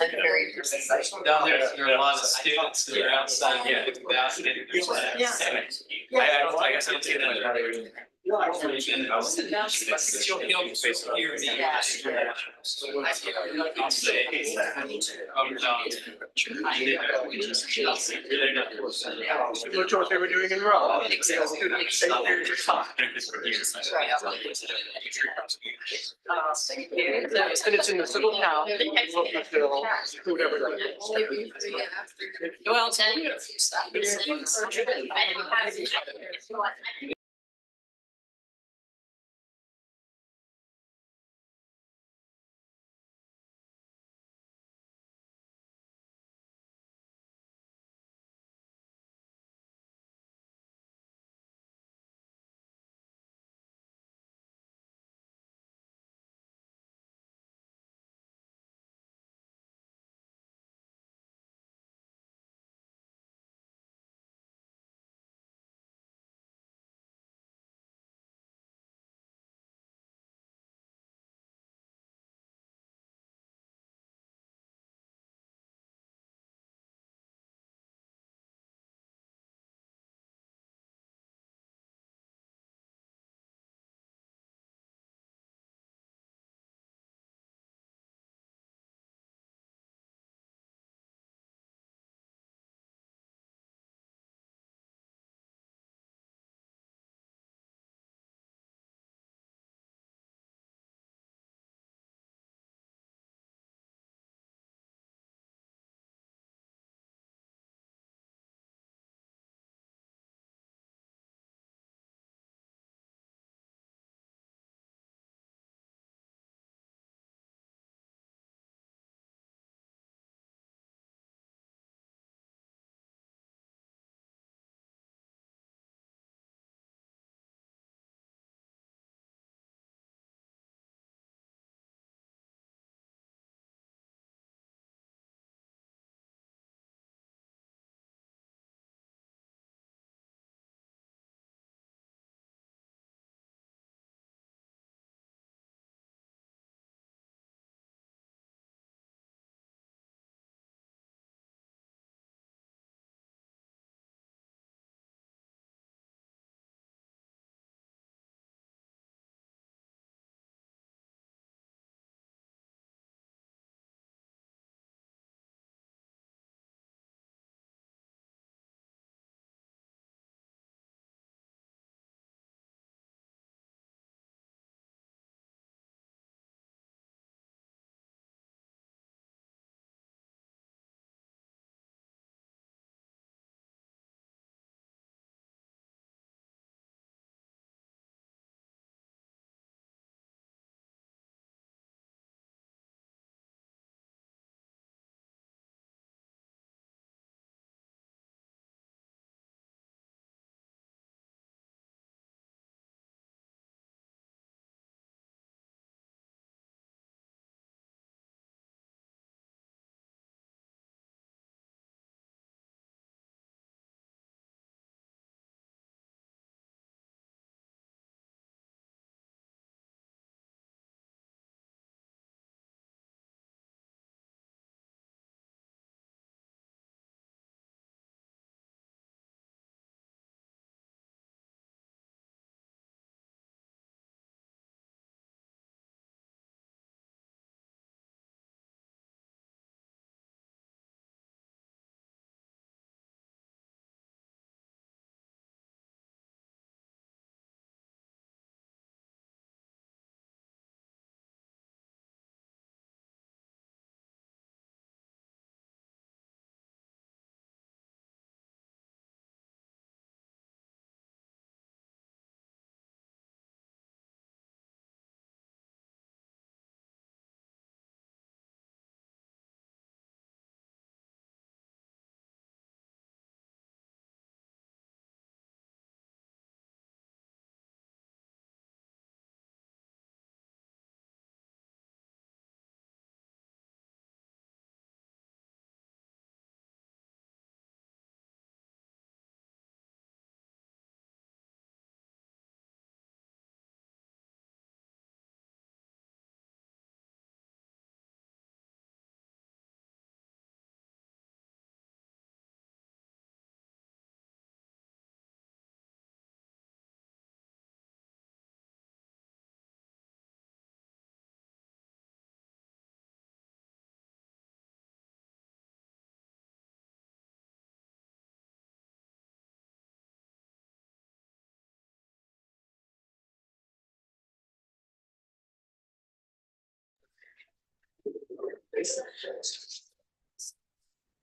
I'm very precise. Down there are a lot of students that are outside. Yeah. I guess I don't see that. Look what they were doing in Rome. And it's in the civil town. Whoever. Well, 10.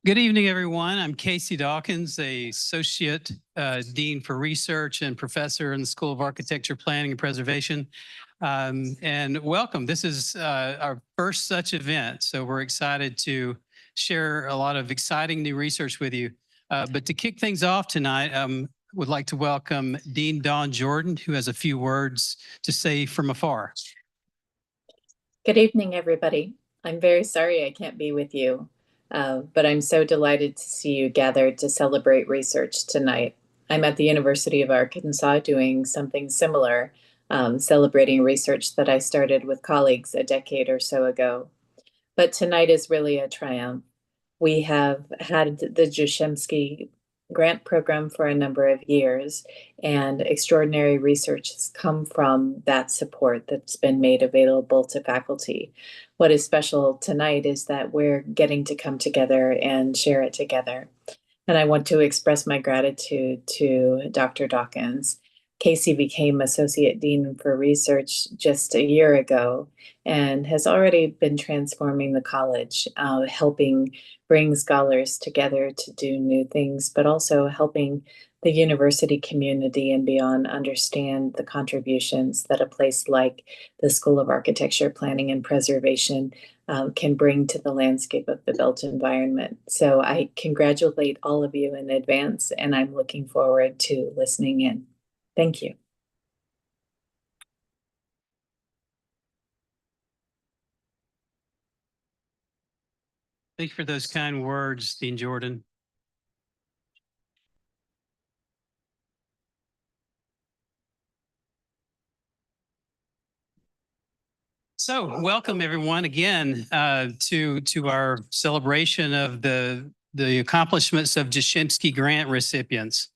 Good evening, everyone. I'm Casey Dawkins, a Associate Dean for Research and Professor in the School of Architecture, Planning and Preservation. And welcome. This is our first such event, so we're excited to share a lot of exciting new research with you. But to kick things off tonight, would like to welcome Dean Dawn Jourdan, who has a few words to say from afar. Good evening, everybody. I'm very sorry I can't be with you. But I'm so delighted to see you gathered to celebrate research tonight. I'm at the University of Arkansas doing something similar, celebrating research that I started with colleagues a decade or so ago. But tonight is really a triumph. We have had the Jashemski grant program for a number of years, and extraordinary research has come from that support that's been made available to faculty. What is special tonight is that we're getting to come together and share it together. And I want to express my gratitude to Dr. Dawkins. Casey became Associate Dean for Research just a year ago and has already been transforming the college, helping bring scholars together to do new things, but also helping the university community and beyond understand the contributions that a place like the School of Architecture, Planning and Preservation can bring to the landscape of the built environment. So I congratulate all of you in advance, and I'm looking forward to listening in. Thank you. Thank you for those kind words, Dean Jourdan. So welcome everyone again to our celebration of the accomplishments of Jashemski grant recipients.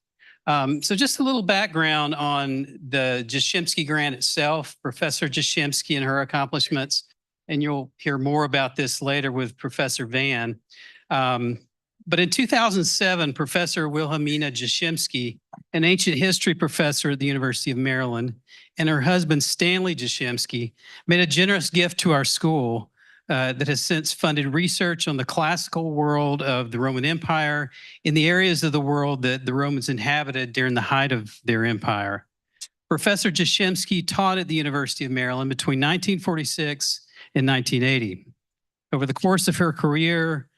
So just a little background on the Jashemski grant itself, Professor Jashemski and her accomplishments, and you'll hear more about this later with Professor Vann. But in 2007, Professor Wilhelmina Jashemski, an ancient history professor at the University of Maryland, and her husband, Stanley Jashemski, made a generous gift to our school that has since funded research on the classical world of the Roman Empire in the areas of the world that the Romans inhabited during the height of their empire. Professor Jashemski taught at the University of Maryland between 1946 and 1980. Over the course of her career,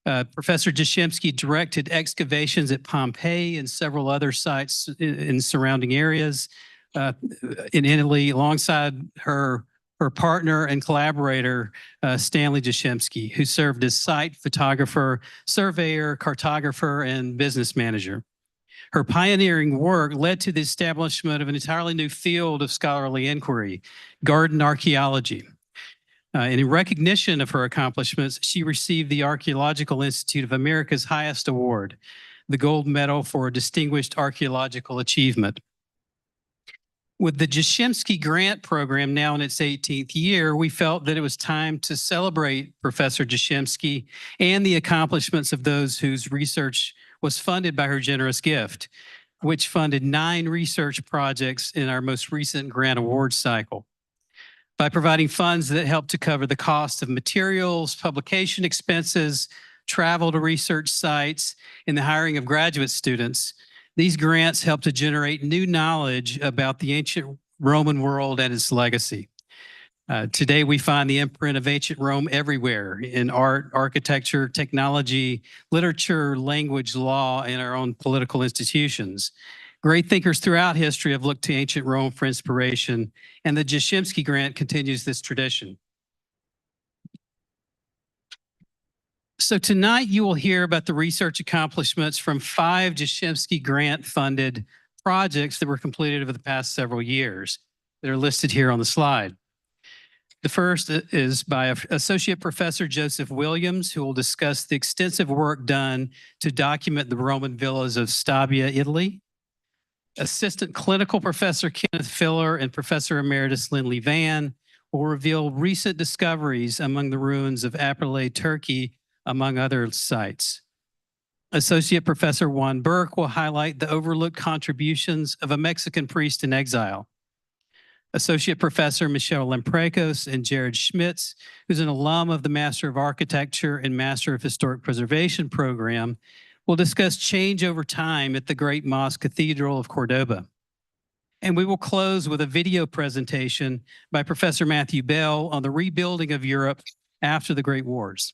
Professor Jashemski directed excavations at Pompeii and several other sites in surrounding areas in Italy, alongside her partner and collaborator, Stanley Jashemski, who served as site photographer, surveyor, cartographer, and business manager. Her pioneering work led to the establishment of an entirely new field of scholarly inquiry, garden archaeology. And in recognition of her accomplishments, she received the Archaeological Institute of America's highest award, the Gold Medal for Distinguished Archaeological Achievement. With the Jashemski grant program now in its 18th year, we felt that it was time to celebrate Professor Jashemski and the accomplishments of those whose research was funded by her generous gift, which funded 9 research projects in our most recent grant award cycle. By providing funds that help to cover the cost of materials, publication expenses, travel to research sites, and the hiring of graduate students, these grants help to generate new knowledge about the ancient Roman world and its legacy. Today, we find the imprint of ancient Rome everywhere in art, architecture, technology, literature, language, law, and our own political institutions. Great thinkers throughout history have looked to ancient Rome for inspiration, and the Jashemski grant continues this tradition. So tonight you will hear about the research accomplishments from 5 Jashemski grant-funded projects that were completed over the past several years that are listed here on the slide. The first is by Associate Professor Joseph Williams, who will discuss the extensive work done to document the Roman villas of Stabia, Italy. Assistant Clinical Professor Kenneth Filler and Professor Emeritus Lindley Vann will reveal recent discoveries among the ruins of Aperle, Turkey, among other sites. Associate Professor Juan Burke will highlight the overlooked contributions of a Mexican priest in exile. Associate Professor Michelle Lamprekos and Jared Schmitz, who's an alum of the Master of Architecture and Master of Historic Preservation program, will discuss change over time at the Great Mosque Cathedral of Cordoba. And we will close with a video presentation by Professor Matthew Bell on the rebuilding of Europe after the Great Wars.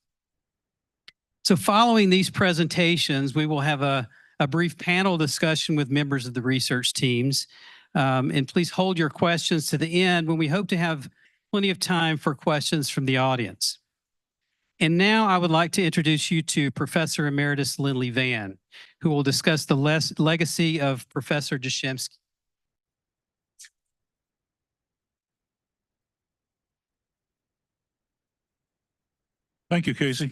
So following these presentations, we will have a brief panel discussion with members of the research teams. And please hold your questions to the end when we hope to have plenty of time for questions from the audience. And now I would like to introduce you to Professor Emeritus Lindley Vann, who will discuss the legacy of Professor Jashemski. Thank you, Casey.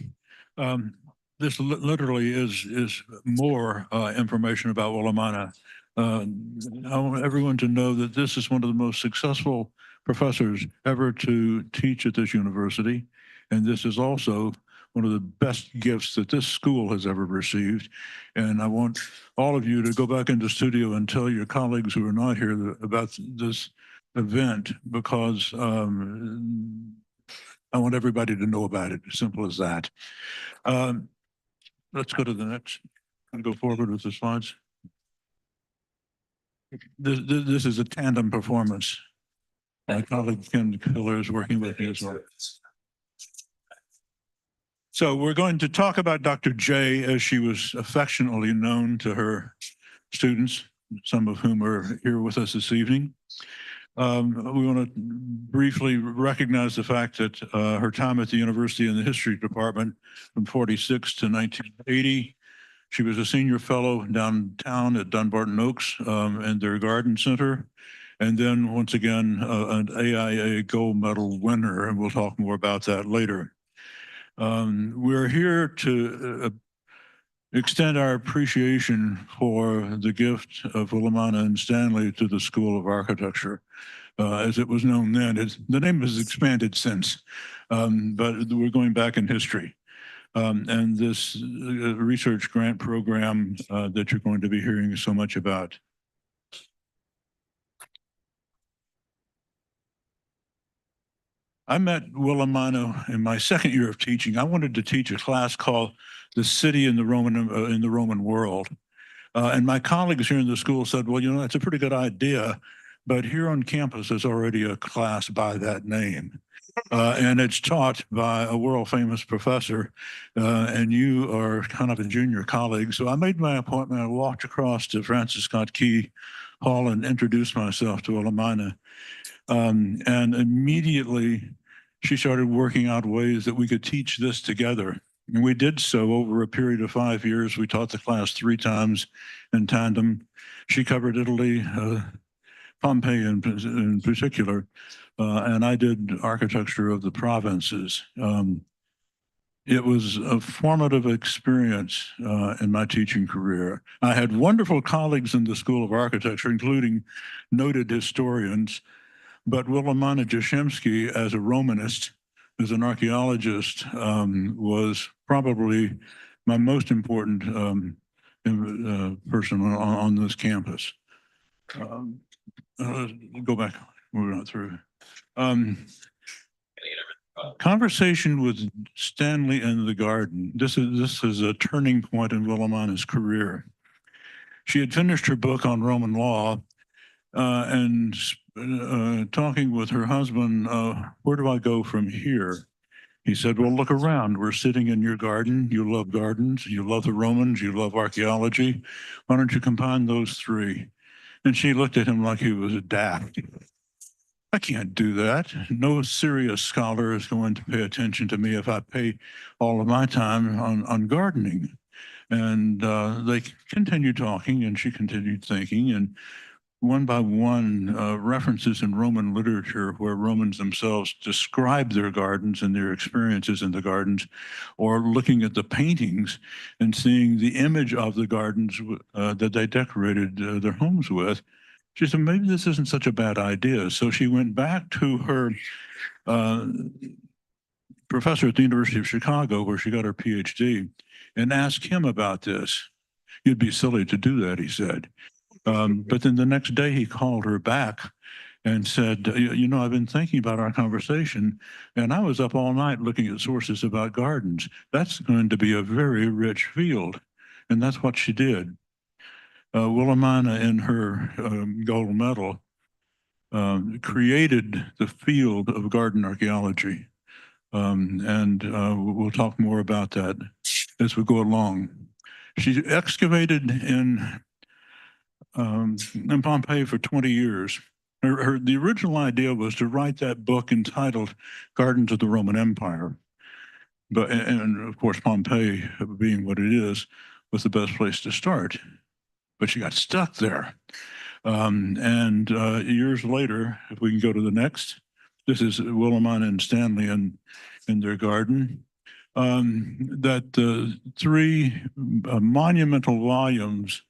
This literally is more information about Wilhelmina. I want everyone to know that this is one of the most successful professors ever to teach at this university. And this is also one of the best gifts that this school has ever received. And I want all of you to go back into the studio and tell your colleagues who are not here about this event, because I want everybody to know about it, as simple as that. Let's go to the next and go forward with the slides. This is a tandem performance. My colleague Ken Killer is working with me as well. So we're going to talk about Dr. J, as she was affectionately known to her students, some of whom are here with us this evening. We want to briefly recognize the fact that her time at the university in the history department from 46 to 1980, she was a senior fellow downtown at Dunbarton Oaks and their garden center. And then once again, an AIA gold medal winner, and we'll talk more about that later. We're here to extend our appreciation for the gift of Wilhelmina and Stanley to the School of Architecture. As it was known then, the name has expanded since, but we're going back in history. And this research grant program that you're going to be hearing so much about. I met Wilhelmina in my second year of teaching. I wanted to teach a class called "The City in the Roman World," and my colleagues here in the school said, "Well, you know, that's a pretty good idea, but here on campus there's already a class by that name, and it's taught by a world-famous professor, and you are kind of a junior colleague." So I made my appointment. I walked across to Francis Scott Key Hall and introduced myself to Wilhelmina. And immediately she started working out ways that we could teach this together. And we did so over a period of 5 years. We taught the class 3 times in tandem. She covered Italy, Pompeii in particular, and I did architecture of the provinces. It was a formative experience in my teaching career. I had wonderful colleagues in the School of Architecture, including noted historians. But Wilhelmina Jashemski, as a Romanist, as an archaeologist, was probably my most important person on this campus. Go back, we're not through. Conversation with Stanley in the garden. This is a turning point in Wilhelmina's career. She had finished her book on Roman law, and talking with her husband, where do I go from here? He said, well, look around. We're sitting in your garden. You love gardens. You love the Romans. You love archaeology. Why don't you combine those 3? And she looked at him like he was a daft. I can't do that. No serious scholar is going to pay attention to me if I pay all of my time on gardening. And they continued talking, and she continued thinking, and one by one, references in Roman literature where Romans themselves describe their gardens and their experiences in the gardens, or looking at the paintings and seeing the image of the gardens that they decorated their homes with. She said, maybe this isn't such a bad idea. So she went back to her professor at the University of Chicago, where she got her PhD, and asked him about this. You'd be silly to do that, he said. But then the next day he called her back and said, you know, I've been thinking about our conversation, and I was up all night looking at sources about gardens. That's going to be a very rich field. And that's what she did. Wilhelmina, in her gold medal, created the field of garden archaeology. We'll talk more about that as we go along. She excavated in Pompeii for 20 years. The original idea was to write that book entitled Gardens of the Roman Empire. But, and of course, Pompeii, being what it is, was the best place to start. But she got stuck there. Years later, if we can go to the next, this is Wilhelmina and Stanley in their garden. Three monumental volumes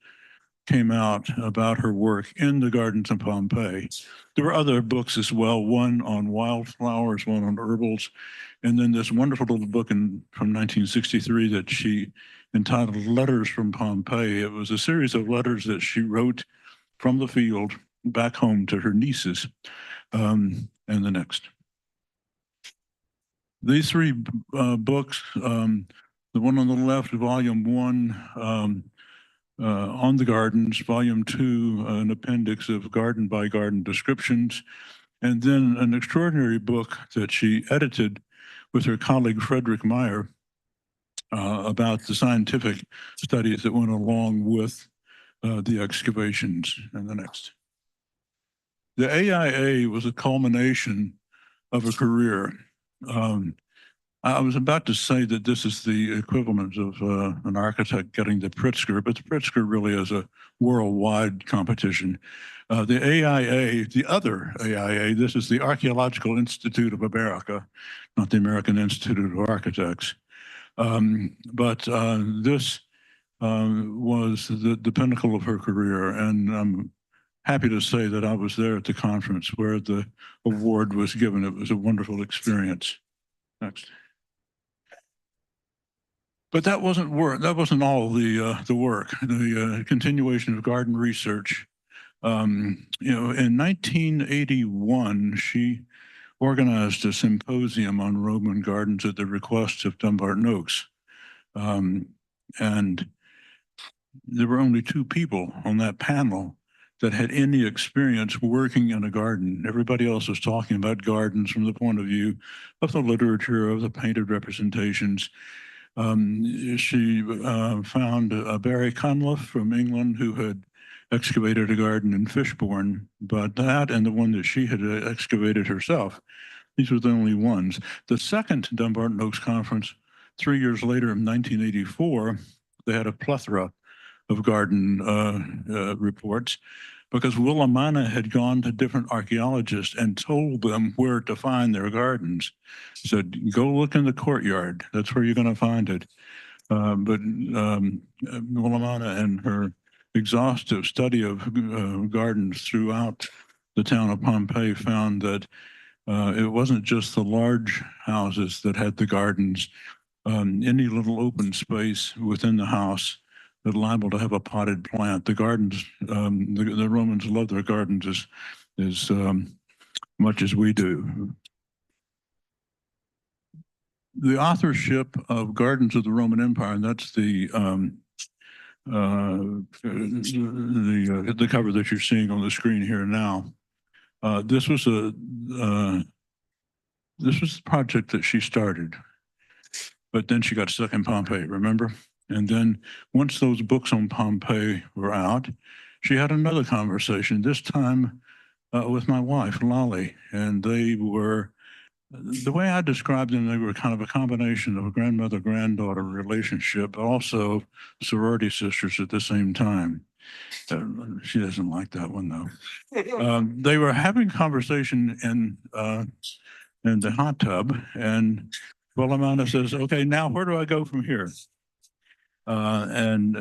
came out about her work in the gardens of Pompeii. There were other books as well, one on wildflowers, one on herbals, and then this wonderful little book from 1963 that she entitled Letters from Pompeii. It was a series of letters that she wrote from the field back home to her nieces. And the next. These three books, the one on the left, volume 1, on the gardens, volume 2, an appendix of garden by garden descriptions, and then an extraordinary book that she edited with her colleague Frederick Meyer about the scientific studies that went along with the excavations. And the next. The AIA was a culmination of a career. I was about to say that this is the equivalent of an architect getting the Pritzker, but the Pritzker really is a worldwide competition. The AIA, the other AIA, this is the Archaeological Institute of America, not the American Institute of Architects. This was the pinnacle of her career, and I'm happy to say that I was there at the conference where the award was given. It was a wonderful experience. Next. But that wasn't work. That wasn't all the work. The continuation of garden research. In 1981, she organized a symposium on Roman gardens at the request of Dumbarton Oaks, and there were only 2 people on that panel that had any experience working in a garden. Everybody else was talking about gardens from the point of view of the literature, of the painted representations. She found Barry Cunliffe from England, who had excavated a garden in Fishbourne, but that and the one that she had excavated herself, these were the only ones. The second Dumbarton Oaks conference, 3 years later in 1984, they had a plethora of garden reports, because Wilhelmina had gone to different archaeologists and told them where to find their gardens. She said, go look in the courtyard. That's where you're going to find it. Wilhelmina and her exhaustive study of gardens throughout the town of Pompeii found that it wasn't just the large houses that had the gardens. Any little open space within the house that liable to have a potted plant. The gardens, the Romans love their gardens as much as we do. The authorship of Gardens of the Roman Empire, and that's the cover that you're seeing on the screen here now. This was a project that she started, but then she got stuck in Pompeii, remember? And then once those books on Pompeii were out, she had another conversation, this time with my wife, Lolly. And they were, the way I described them, they were kind of a combination of a grandmother-granddaughter relationship, but also sorority sisters at the same time. She doesn't like that one, though. They were having conversation in the hot tub, and Wilhelmina says, okay, now where do I go from here? And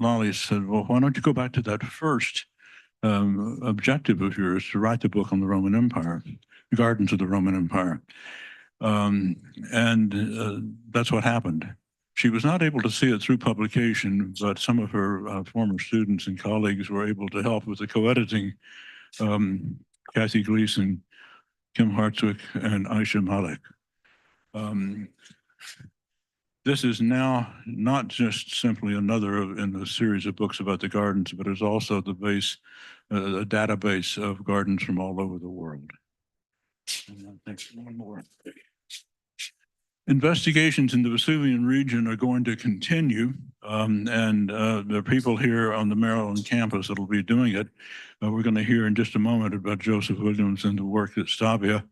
Lolly said, well, why don't you go back to that first objective of yours to write the book on the Roman Empire, the Gardens of the Roman Empire. That's what happened. She was not able to see it through publication, but some of her former students and colleagues were able to help with the co-editing Kathy Gleason, Kim Hartwick, and Aisha Malik. This is now not just simply another in the series of books about the gardens, but it's also the base, a database of gardens from all over the world. And I think one more. Investigations in the Vesuvian region are going to continue, and there are people here on the Maryland campus that will be doing it. We're going to hear in just a moment about Joseph Williams and the work at Stabia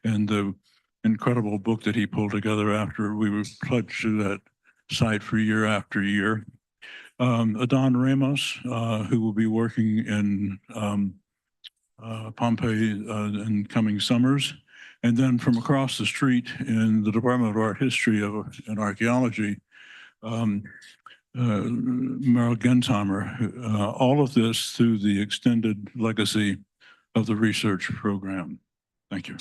and the incredible book that he pulled together after we were pledged to that site for year after year. Adon Ramos, who will be working in Pompeii in coming summers. And then from across the street in the Department of Art History and Archaeology, Meryl Gensheimer, all of this through the extended legacy of the research program. Thank you.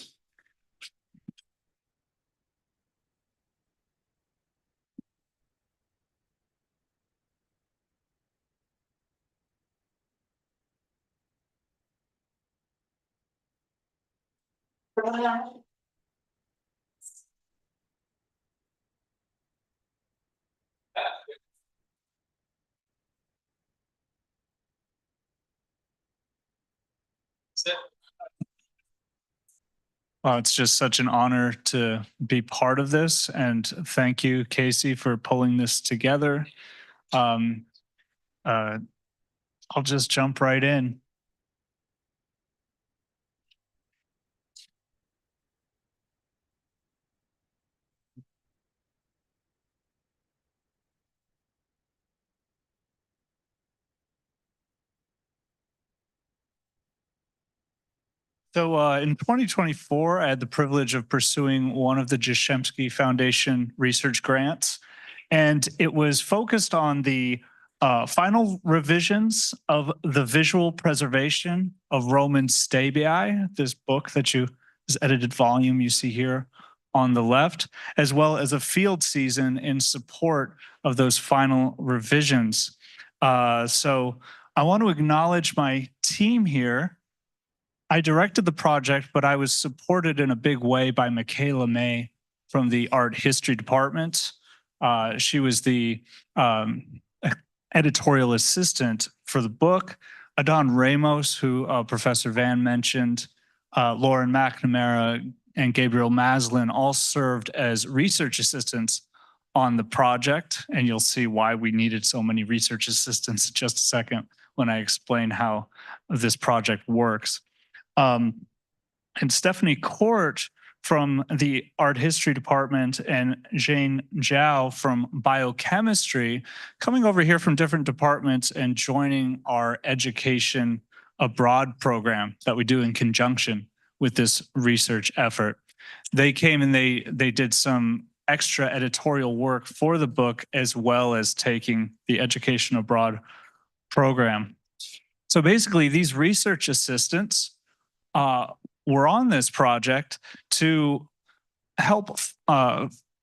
Well, it's just such an honor to be part of this, and thank you, Casey, for pulling this together. I'll just jump right in. So in 2024, I had the privilege of pursuing one of the Jashemski Foundation research grants, and it was focused on the final revisions of the visual preservation of Roman stabii, this book this edited volume you see here on the left, as well as a field season in support of those final revisions. So I want to acknowledge my team here. I directed the project, but I was supported in a big way by Michaela May from the art history department. She was the editorial assistant for the book. Adon Ramos, who Professor Vann mentioned, Lauren McNamara, and Gabriel Maslin all served as research assistants on the project. And you'll see why we needed so many research assistants in just a second when I explain how this project works. And Stephanie Court from the art history department and Jane Zhao from biochemistry coming over here from different departments and joining our education abroad program that we do in conjunction with this research effort. They came and they did some extra editorial work for the book, as well as taking the education abroad program. So basically these research assistants were on this project to help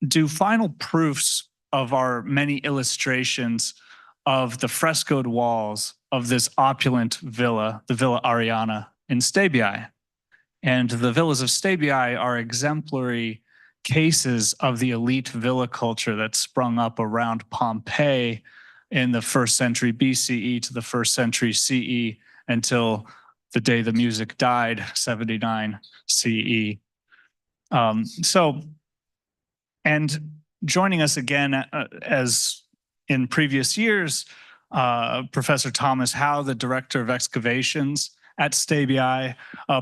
do final proofs of our many illustrations of the frescoed walls of this opulent villa, the Villa Ariana in Stabii. And the villas of Stabii are exemplary cases of the elite villa culture that sprung up around Pompeii in the 1st century BCE to the 1st century CE until the day the music died, 79 CE. And joining us again, as in previous years, Professor Thomas Howe, the director of excavations at Stabii,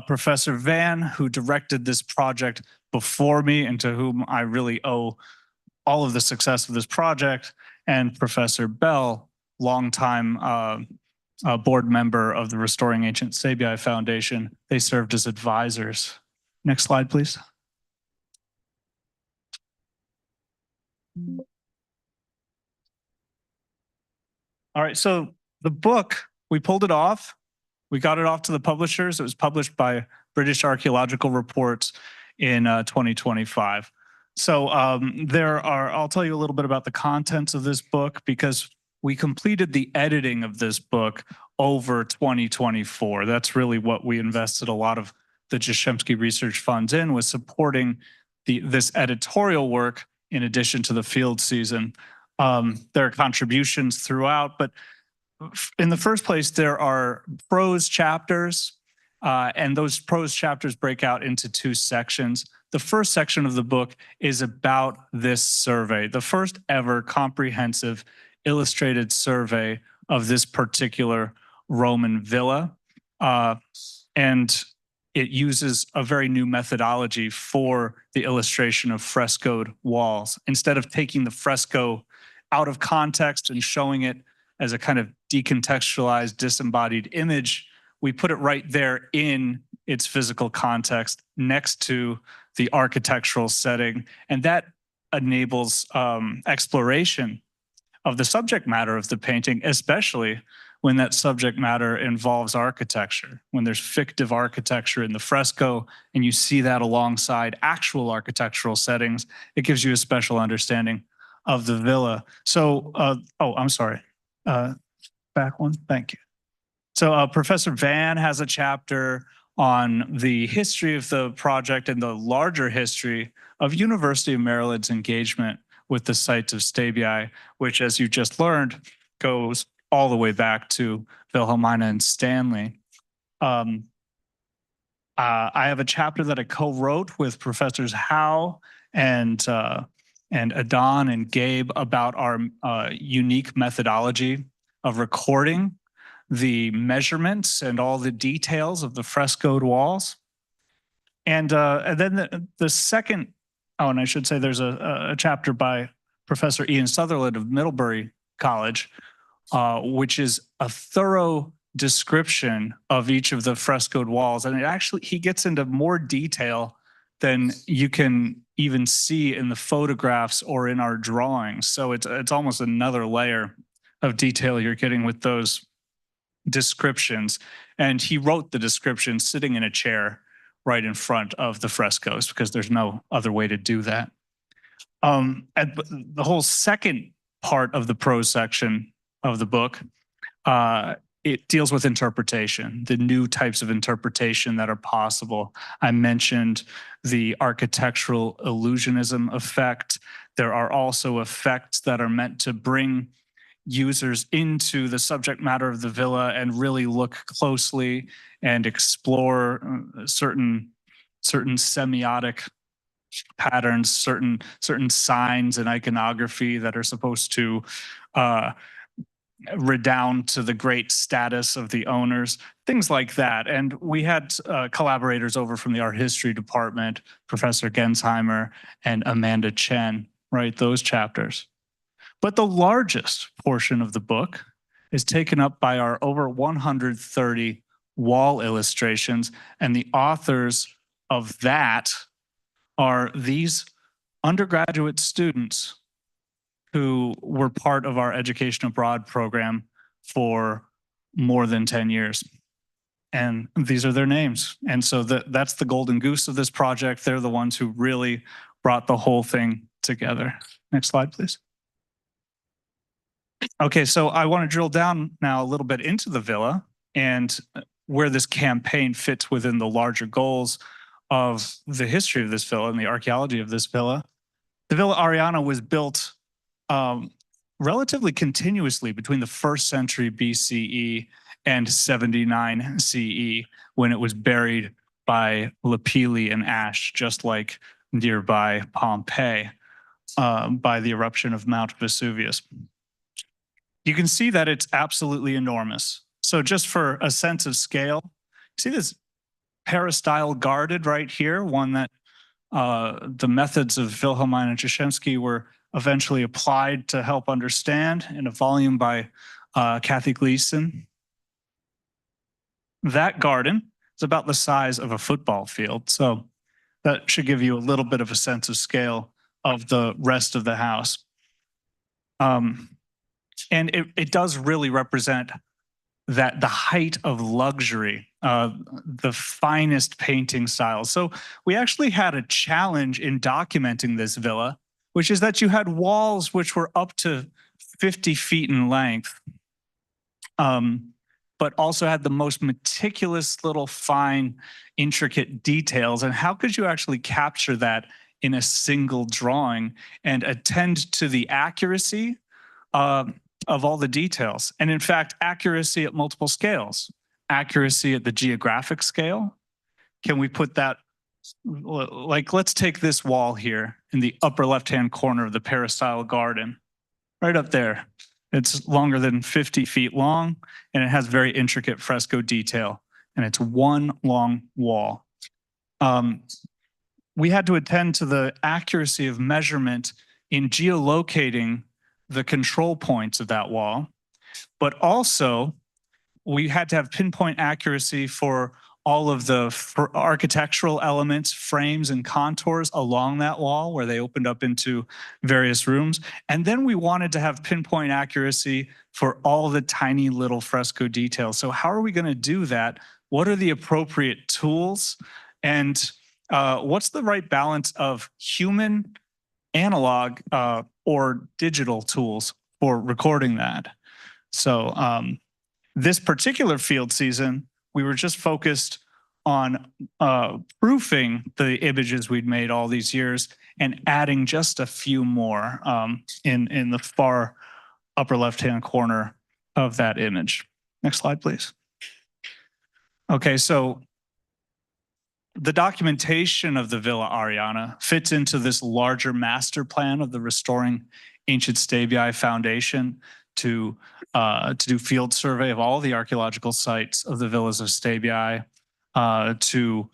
Professor Vann, who directed this project before me and to whom I really owe all of the success of this project, and Professor Bell, longtime board member of the Restoring Ancient Stabii Foundation. They served as advisors. Next slide, please. All right, so the book, we pulled it off. We got it off to the publishers. It was published by British Archaeological Reports in 2025. So I'll tell you a little bit about the contents of this book, because we completed the editing of this book over 2024. That's really what we invested a lot of the Jashemski Research Funds in, was supporting this editorial work in addition to the field season. There are contributions throughout, but in the first place, there are prose chapters, and those prose chapters break out into two sections. The first section of the book is about this survey, the first ever comprehensive illustrated survey of this particular Roman villa. And it uses a very new methodology for the illustration of frescoed walls. Instead of taking the fresco out of context and showing it as a kind of decontextualized, disembodied image, we put it right there in its physical context next to the architectural setting. And that enables exploration of the subject matter of the painting, especially when that subject matter involves architecture, when there's fictive architecture in the fresco and you see that alongside actual architectural settings, it gives you a special understanding of the villa. So, I'm sorry. Back one, thank you. So Professor Vann has a chapter on the history of the project and the larger history of University of Maryland's engagement with the sites of Stabii, which, as you just learned, goes all the way back to Wilhelmina and Stanley. I have a chapter that I co-wrote with Professors Howe and Adon and Gabe about our unique methodology of recording the measurements and all the details of the frescoed walls. And then the second, and I should say there's a chapter by Professor Ian Sutherland of Middlebury College, which is a thorough description of each of the frescoed walls. And he gets into more detail than you can even see in the photographs or in our drawings. So it's almost another layer of detail you're getting with those descriptions. And he wrote the description sitting in a chair right in front of the frescoes because there's no other way to do that. And the whole second part of the prose section of the book, it deals with interpretation, the new types of interpretation that are possible. I mentioned the architectural illusionism effect. There are also effects that are meant to bring users into the subject matter of the villa and really look closely and explore certain semiotic patterns, certain signs and iconography that are supposed to redound to the great status of the owners, things like that. And we had collaborators over from the art history department, Professor Gensheimer and Amanda Chen, write those chapters. But the largest portion of the book is taken up by our over 130 wall illustrations, and the authors of that are these undergraduate students who were part of our education abroad program for more than 10 years. And these are their names. And so that's the golden goose of this project. They're the ones who really brought the whole thing together. Next slide, please. Okay, so I want to drill down now a little bit into the villa and where this campaign fits within the larger goals of the history of this villa and the archaeology of this villa. The Villa Ariana was built relatively continuously between the 1st century BCE and 79 CE, when it was buried by lapilli and ash, just like nearby Pompeii, by the eruption of Mount Vesuvius. You can see that it's absolutely enormous. So just for a sense of scale, see this peristyle guarded right here, one that the methods of Wilhelmina and Jashemski were eventually applied to help understand in a volume by Kathy Gleason. That garden is about the size of a football field. So that should give you a little bit of a sense of scale of the rest of the house. And it does really represent that the height of luxury, the finest painting styles. So we actually had a challenge in documenting this villa, which is that you had walls which were up to 50 feet in length, but also had the most meticulous little fine, intricate details. And how could you actually capture that in a single drawing and attend to the accuracy of all the details? And in fact, accuracy at multiple scales, accuracy at the geographic scale. Can we put that, like, let's take this wall here in the upper left-hand corner of the peristyle garden, right up there. It's longer than 50 feet long, and it has very intricate fresco detail, and it's one long wall. We had to attend to the accuracy of measurement in geolocating the control points of that wall, but also we had to have pinpoint accuracy for all of the architectural elements, frames, and contours along that wall where they opened up into various rooms. And then we wanted to have pinpoint accuracy for all the tiny little fresco details. So how are we going to do that? What are the appropriate tools? And what's the right balance of human, analog, or digital tools for recording that? So this particular field season, we were just focused on proofing the images we'd made all these years and adding just a few more in the far upper left-hand corner of that image. Next slide, please. Okay, so the documentation of the Villa Ariana fits into this larger master plan of the Restoring Ancient Stabii Foundation to do field survey of all the archaeological sites of the villas of Stabii, to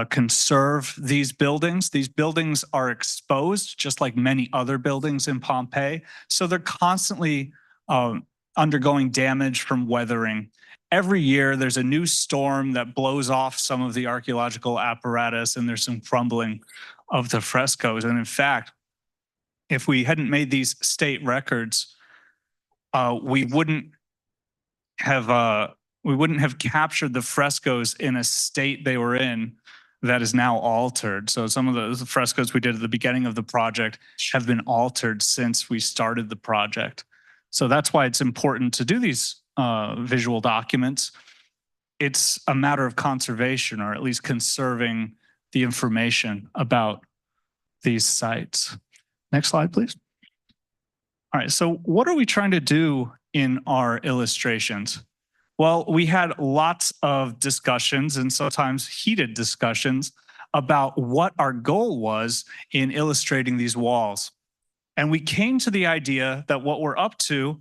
conserve these buildings. These buildings are exposed, just like many other buildings in Pompeii. So they're constantly undergoing damage from weathering. Every year, there's a new storm that blows off some of the archaeological apparatus, and there's some crumbling of the frescoes. And in fact, if we hadn't made these state records, we wouldn't have captured the frescoes in a state they were in that is now altered. So some of those frescoes we did at the beginning of the project have been altered since we started the project. So that's why it's important to do these visual documents. It's a matter of conservation, or at least conserving the information about these sites. Next slide, please. All right, so what are we trying to do in our illustrations? Well, we had lots of discussions, and sometimes heated discussions, about what our goal was in illustrating these walls. And we came to the idea that what we're up to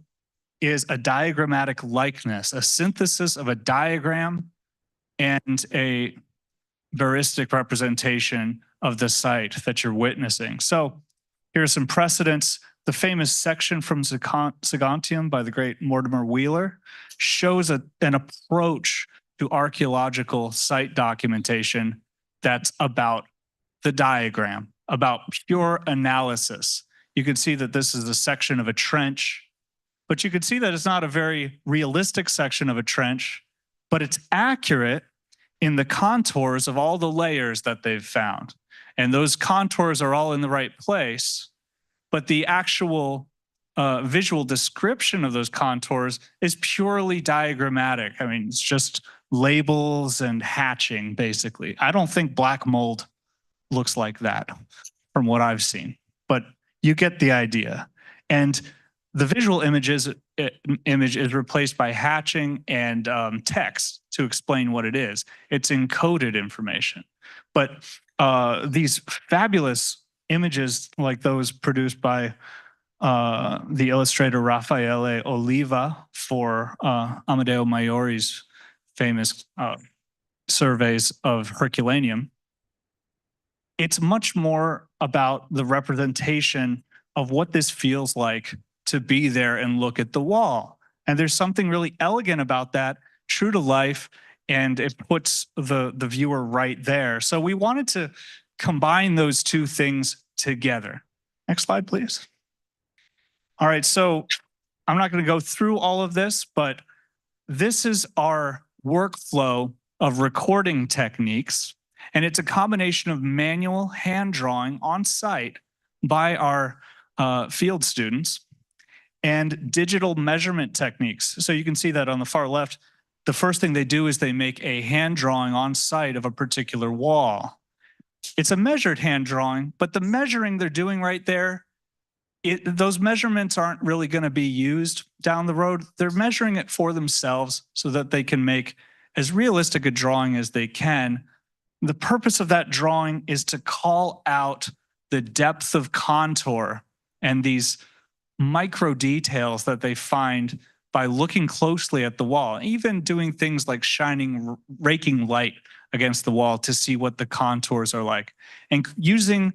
is a diagrammatic likeness, a synthesis of a diagram and a veristic representation of the site that you're witnessing. So here are some precedents. The famous section from Saguntium by the great Mortimer Wheeler shows an approach to archaeological site documentation that's about the diagram, about pure analysis. You can see that this is a section of a trench, but you can see that it's not a very realistic section of a trench, but it's accurate in the contours of all the layers that they've found. And those contours are all in the right place, but the actual visual description of those contours is purely diagrammatic. I mean, it's just labels and hatching, basically. I don't think black mold looks like that from what I've seen, but you get the idea. And the visual image is replaced by hatching and text to explain what it is. It's encoded information. But these fabulous images like those produced by the illustrator Raffaele Oliva for Amadeo Maiori's famous surveys of Herculaneum, it's much more about the representation of what this feels like to be there and look at the wall. And there's something really elegant about that, true to life, and it puts the viewer right there. So we wanted to combine those two things together. Next slide, please. All right, so I'm not going to go through all of this, but this is our workflow of recording techniques, and it's a combination of manual hand drawing on site by our field students and digital measurement techniques. So you can see that on the far left, the first thing they do is they make a hand drawing on site of a particular wall. It's a measured hand drawing, but the measuring they're doing right there, those measurements aren't really going to be used down the road. They're measuring it for themselves so that they can make as realistic a drawing as they can. The purpose of that drawing is to call out the depth of contour and these micro details that they find by looking closely at the wall, even doing things like raking light against the wall to see what the contours are like, and using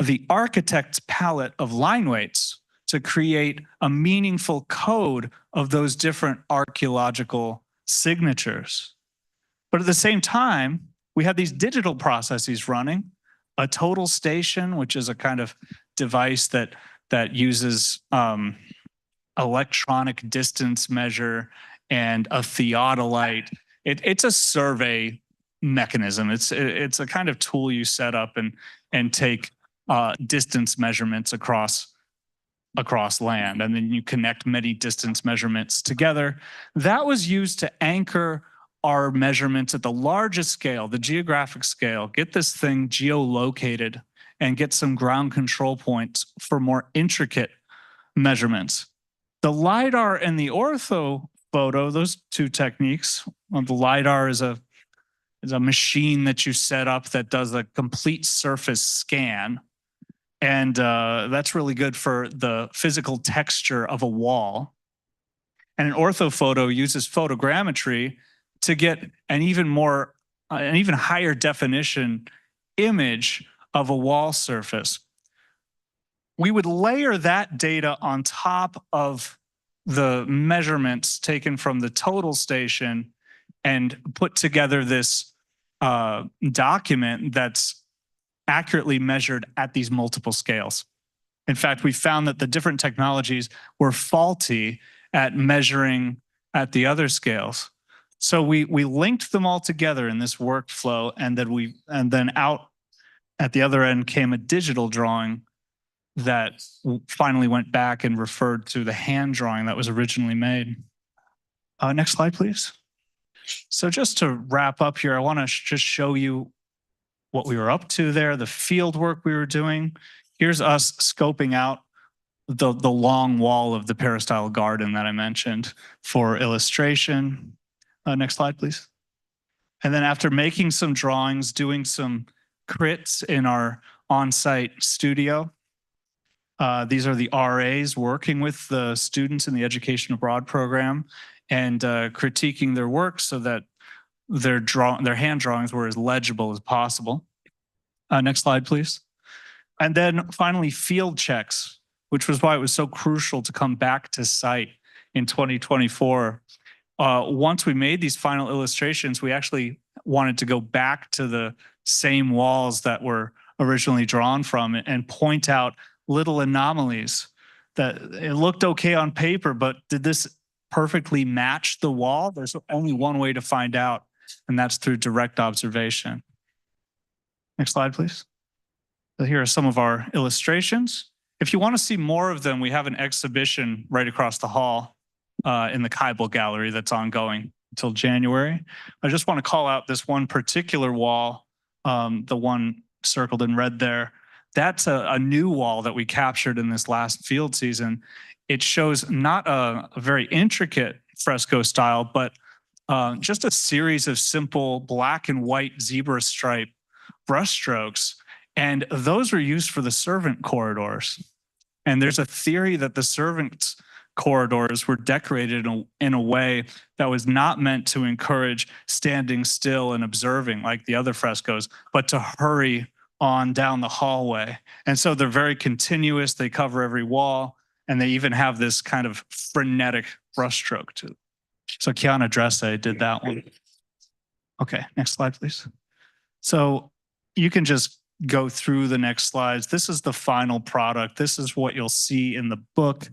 the architect's palette of line weights to create a meaningful code of those different archeological signatures. But at the same time, we have these digital processes running, a total station, which is a kind of device that uses electronic distance measure, and a theodolite. It's a survey mechanism. It's a kind of tool you set up and take distance measurements across land, and then you connect many distance measurements together. That was used to anchor our measurements at the largest scale, the geographic scale, get this thing geolocated and get some ground control points for more intricate measurements. The LiDAR and the ortho photo, those two techniques, the LiDAR is a machine that you set up that does a complete surface scan. And that's really good for the physical texture of a wall. And an orthophoto uses photogrammetry to get an even higher definition image of a wall surface. We would layer that data on top of the measurements taken from the total station and put together this document that's accurately measured at these multiple scales. In fact, we found that the different technologies were faulty at measuring at the other scales. So we linked them all together in this workflow, and then out at the other end came a digital drawing that finally went back and referred to the hand drawing that was originally made. Next slide, please. So just to wrap up here, I want to just show you what we were up to there, the field work we were doing. Here's us scoping out the long wall of the peristyle garden that I mentioned for illustration. Next slide, please. And then after making some drawings, doing some crits in our on-site studio, these are the RAs working with the students in the Education Abroad program and critiquing their work so that their hand drawings were as legible as possible. Next slide, please. And then finally, field checks, which was why it was so crucial to come back to site in 2024. Once we made these final illustrations, we actually wanted to go back to the same walls that were originally drawn from and point out little anomalies that it looked okay on paper, but did this perfectly match the wall? There's only one way to find out, and that's through direct observation. Next slide, please. So here are some of our illustrations. If you want to see more of them, we have an exhibition right across the hall in the Keibel Gallery that's ongoing until January. I just want to call out this one particular wall, the one circled in red there. That's a new wall that we captured in this last field season. It shows not a very intricate fresco style, but just a series of simple black and white zebra stripe brushstrokes. And those were used for the servant corridors. And there's a theory that the servants' corridors were decorated in a way that was not meant to encourage standing still and observing like the other frescoes, but to hurry on down the hallway. And so they're very continuous. They cover every wall, and they even have this kind of frenetic brushstroke to it. So Kiana Dresse did that one. Okay, next slide, please. So you can just go through the next slides. This is the final product. This is what you'll see in the book.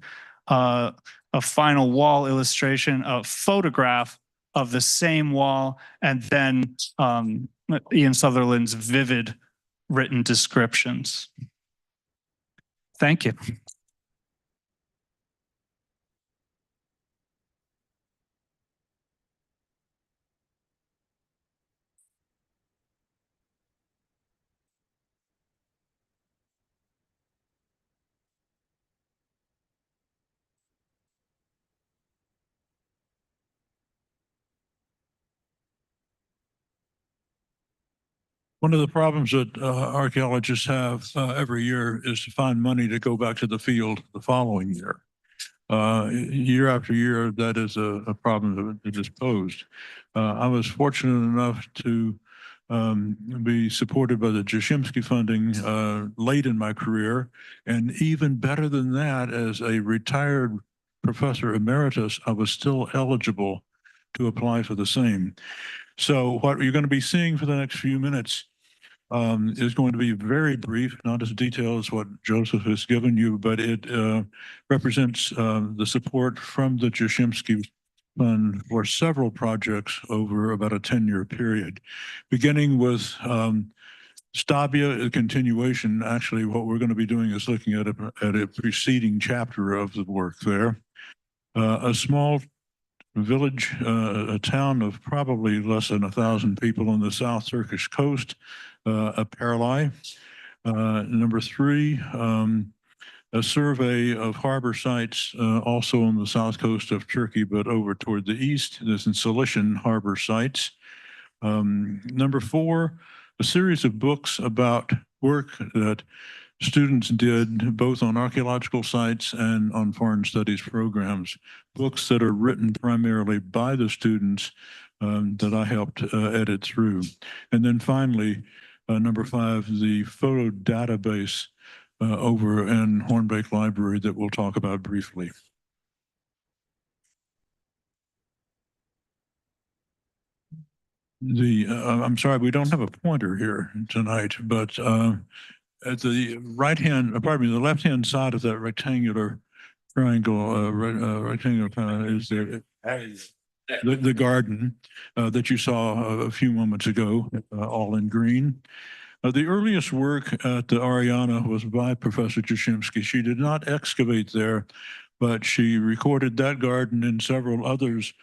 A final wall illustration, a photograph of the same wall, and then Ian Sutherland's vivid written descriptions. Thank you. One of the problems that archaeologists have every year is to find money to go back to the field the following year. Year after year, that is a problem that is posed. I was fortunate enough to be supported by the Jashemski funding late in my career. And even better than that, as a retired professor emeritus, I was still eligible to apply for the same. So what you're going to be seeing for the next few minutes is going to be very brief, not as detailed as what Joseph has given you, but it represents the support from the Jashemski Fund for several projects over about a 10-year period, beginning with Stabia, a continuation. Actually, what we're going to be doing is looking at a preceding chapter of the work there. A small village, a town of probably less than 1,000 people on the South Turkish coast, a Paralai. Number 3, a survey of harbor sites also on the south coast of Turkey, but over toward the east. There's in Cilician harbor sites. Number 4, a series of books about work that students did both on archaeological sites and on foreign studies programs, books that are written primarily by the students that I helped edit through. And then finally, number 5, the photo database over in Hornbeck Library that we'll talk about briefly. I'm sorry, we don't have a pointer here tonight, but at the the left-hand side of that rectangular triangle, is the garden that you saw a few moments ago, all in green. The earliest work at the Ariana was by Professor Jashemski. She did not excavate there, but she recorded that garden and several others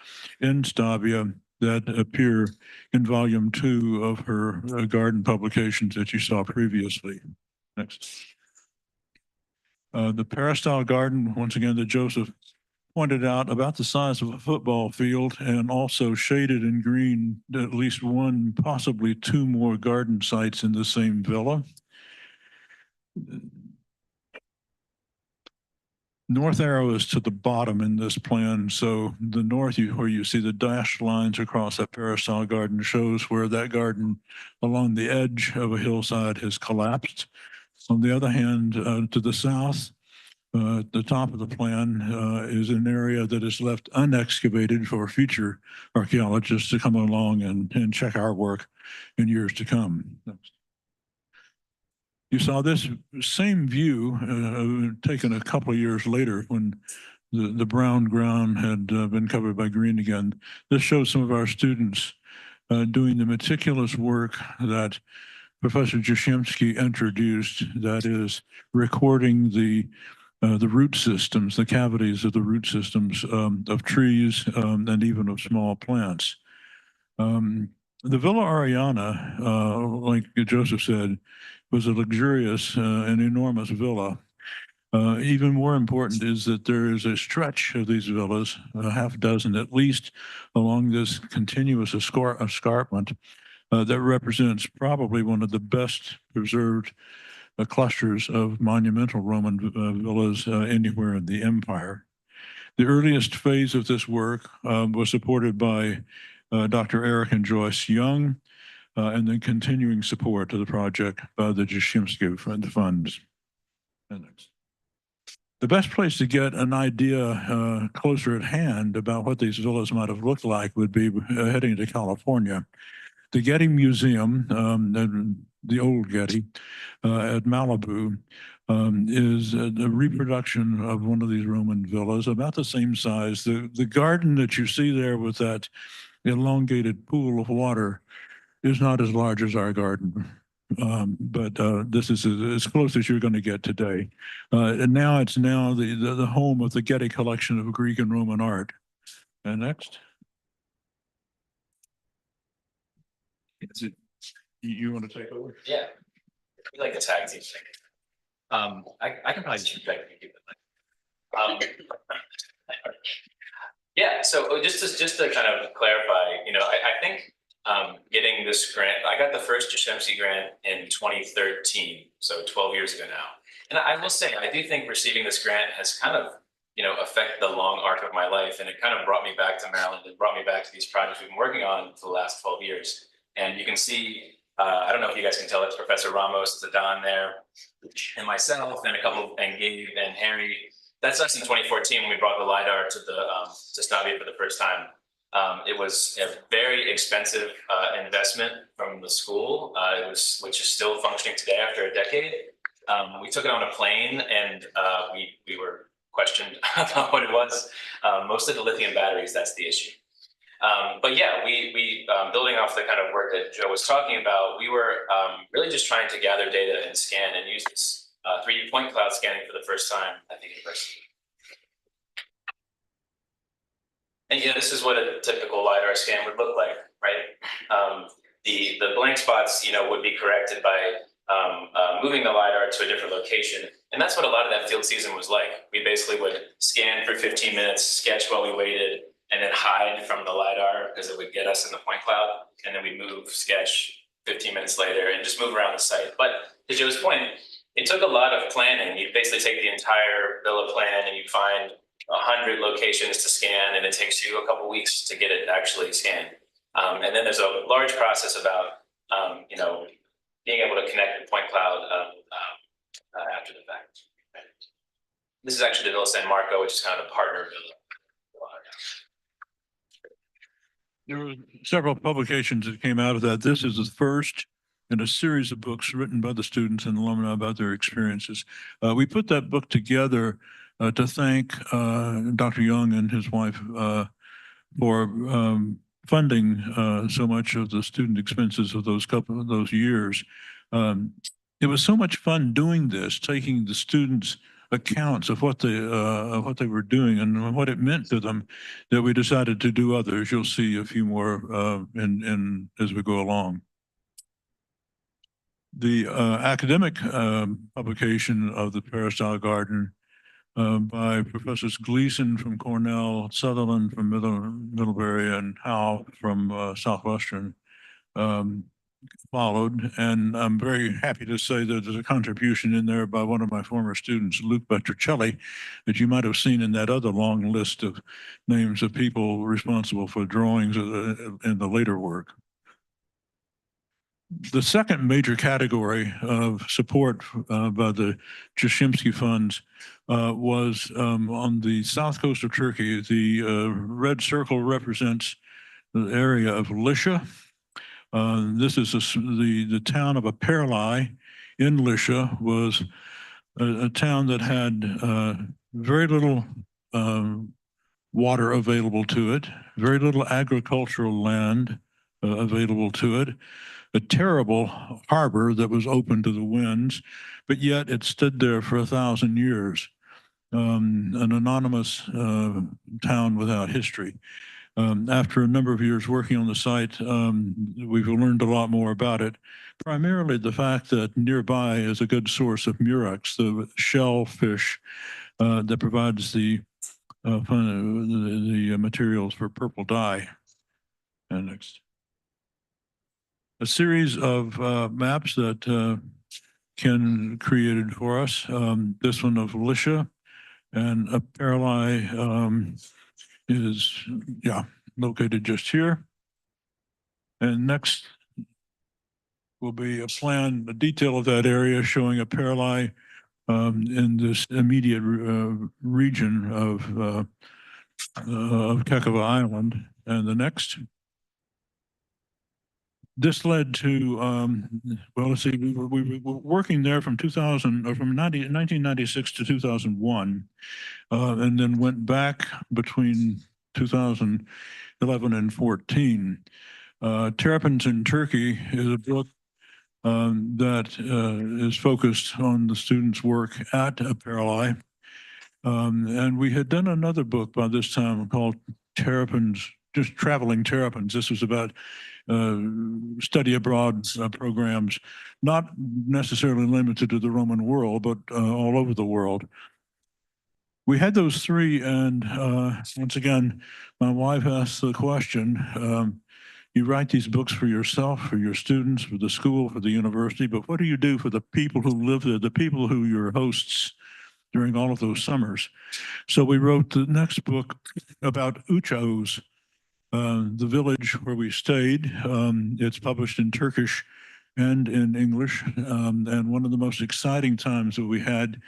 in Stabia that appear in volume 2 of her garden publications that you saw previously. Next. The peristyle garden, once again, that Joseph pointed out, about the size of a football field, and also shaded in green at least 1, possibly 2 more garden sites in the same villa. North arrow is to the bottom in this plan. So the north, where you see the dashed lines across that peristyle garden, shows where that garden along the edge of a hillside has collapsed. On the other hand, to the south, at the top of the plan is an area that is left unexcavated for future archaeologists to come along and check our work in years to come. Next. You saw this same view taken a couple of years later when the brown ground had been covered by green again. This shows some of our students doing the meticulous work that Professor Jashemski introduced, that is recording the root systems, the cavities of the root systems of trees and even of small plants. The Villa Ariana, like Joseph said, was a luxurious and enormous villa. Even more important is that there is a stretch of these villas, a half dozen at least, along this continuous escarpment that represents probably one of the best preserved clusters of monumental Roman villas anywhere in the empire. The earliest phase of this work was supported by Dr. Eric and Joyce Young, and then continuing support to the project by the Jashemski funds. The best place to get an idea closer at hand about what these villas might have looked like would be heading to California. The Getty Museum, the old Getty at Malibu, is a reproduction of one of these Roman villas, about the same size. The garden that you see there with that elongated pool of water is not as large as our garden, but this is as close as you're going to get today. And now it's the home of the Getty collection of Greek and Roman art. And next. Is it, you want to take over? Yeah. We like a tag team thing. I can probably just reject you. Yeah, so just to kind of clarify, I think getting this grant. I got the first Jashemski grant in 2013, so 12 years ago now. And I will say, I do think receiving this grant has kind of, affected the long arc of my life. And it kind of brought me back to Maryland. It brought me back to these projects we've been working on for the last 12 years. And you can see, I don't know if you guys can tell, it's Professor Ramos, it's Don there, and myself, and and Gabe and Harry. That's us in 2014 when we brought the LiDAR to to Stabia for the first time. It was a very expensive investment from the school, which is still functioning today after a decade. We took it on a plane, and we were questioned about what it was. Mostly the lithium batteries, that's the issue. But yeah, we building off the kind of work that Joe was talking about, we were really just trying to gather data and scan and use this 3D point cloud scanning for the first time at the university. And this is what a typical LiDAR scan would look like, right? The blank spots, would be corrected by moving the LiDAR to a different location. And that's what a lot of that field season was like. We basically would scan for 15 minutes, sketch while we waited, and then hide from the LiDAR because it would get us in the point cloud. And then we move, sketch 15 minutes later, and just move around the site. But to Joe's point, it took a lot of planning. You basically take the entire Villa plan and you find 100 locations to scan, and it takes you a couple weeks to get it actually scanned. And then there's a large process about, being able to connect the point cloud after the fact. This is actually the Villa San Marco, which is kind of a partner villa. There were several publications that came out of that. This is the first in a series of books written by the students and alumni about their experiences. We put that book together to thank Dr. Young and his wife for funding so much of the student expenses of those years. It was so much fun doing this, taking the students' accounts of what they were doing and what it meant to them, that we decided to do others. You'll see a few more as we go along. The academic publication of the Peristyle Garden by Professors Gleason from Cornell, Sutherland from Middlebury, and Howe from Southwestern followed. And I'm very happy to say that there's a contribution in there by one of my former students, Luke Bertricelli, that you might have seen in that other long list of names of people responsible for drawings in the later work. The second major category of support by the Jashemski funds was on the south coast of Turkey. The red circle represents the area of Lycia. This is the town of Aperli in Lycia, was a town that had very little water available to it, very little agricultural land available to it, a terrible harbor that was open to the winds, but yet it stood there for 1,000 years. An anonymous town without history. After a number of years working on the site, we've learned a lot more about it. Primarily the fact that nearby is a good source of murex, the shellfish that provides the materials for purple dye. And next. A series of maps that Ken created for us. This one of Lycia and Aperli is, located just here. And next will be a plan, a detail of that area showing Aperli in this immediate region of Kekava Island. And the next. This led to, well, let's see, we were working there from 1996 to 2001, and then went back between 2011 and 14. Terrapins in Turkey is a book that is focused on the students' work at Aperli. And we had done another book by this time called Terrapins, just Traveling Terrapins. This was about study abroad programs, not necessarily limited to the Roman world, but all over the world. We had those three, and once again, my wife asked the question, You write these books for yourself, for your students, for the school, for the university, but what do you do for the people who live there, the people who you're hosts during all of those summers? So we wrote the next book about Uçağız, the village where we stayed. It's published in Turkish and in English. And one of the most exciting times that we had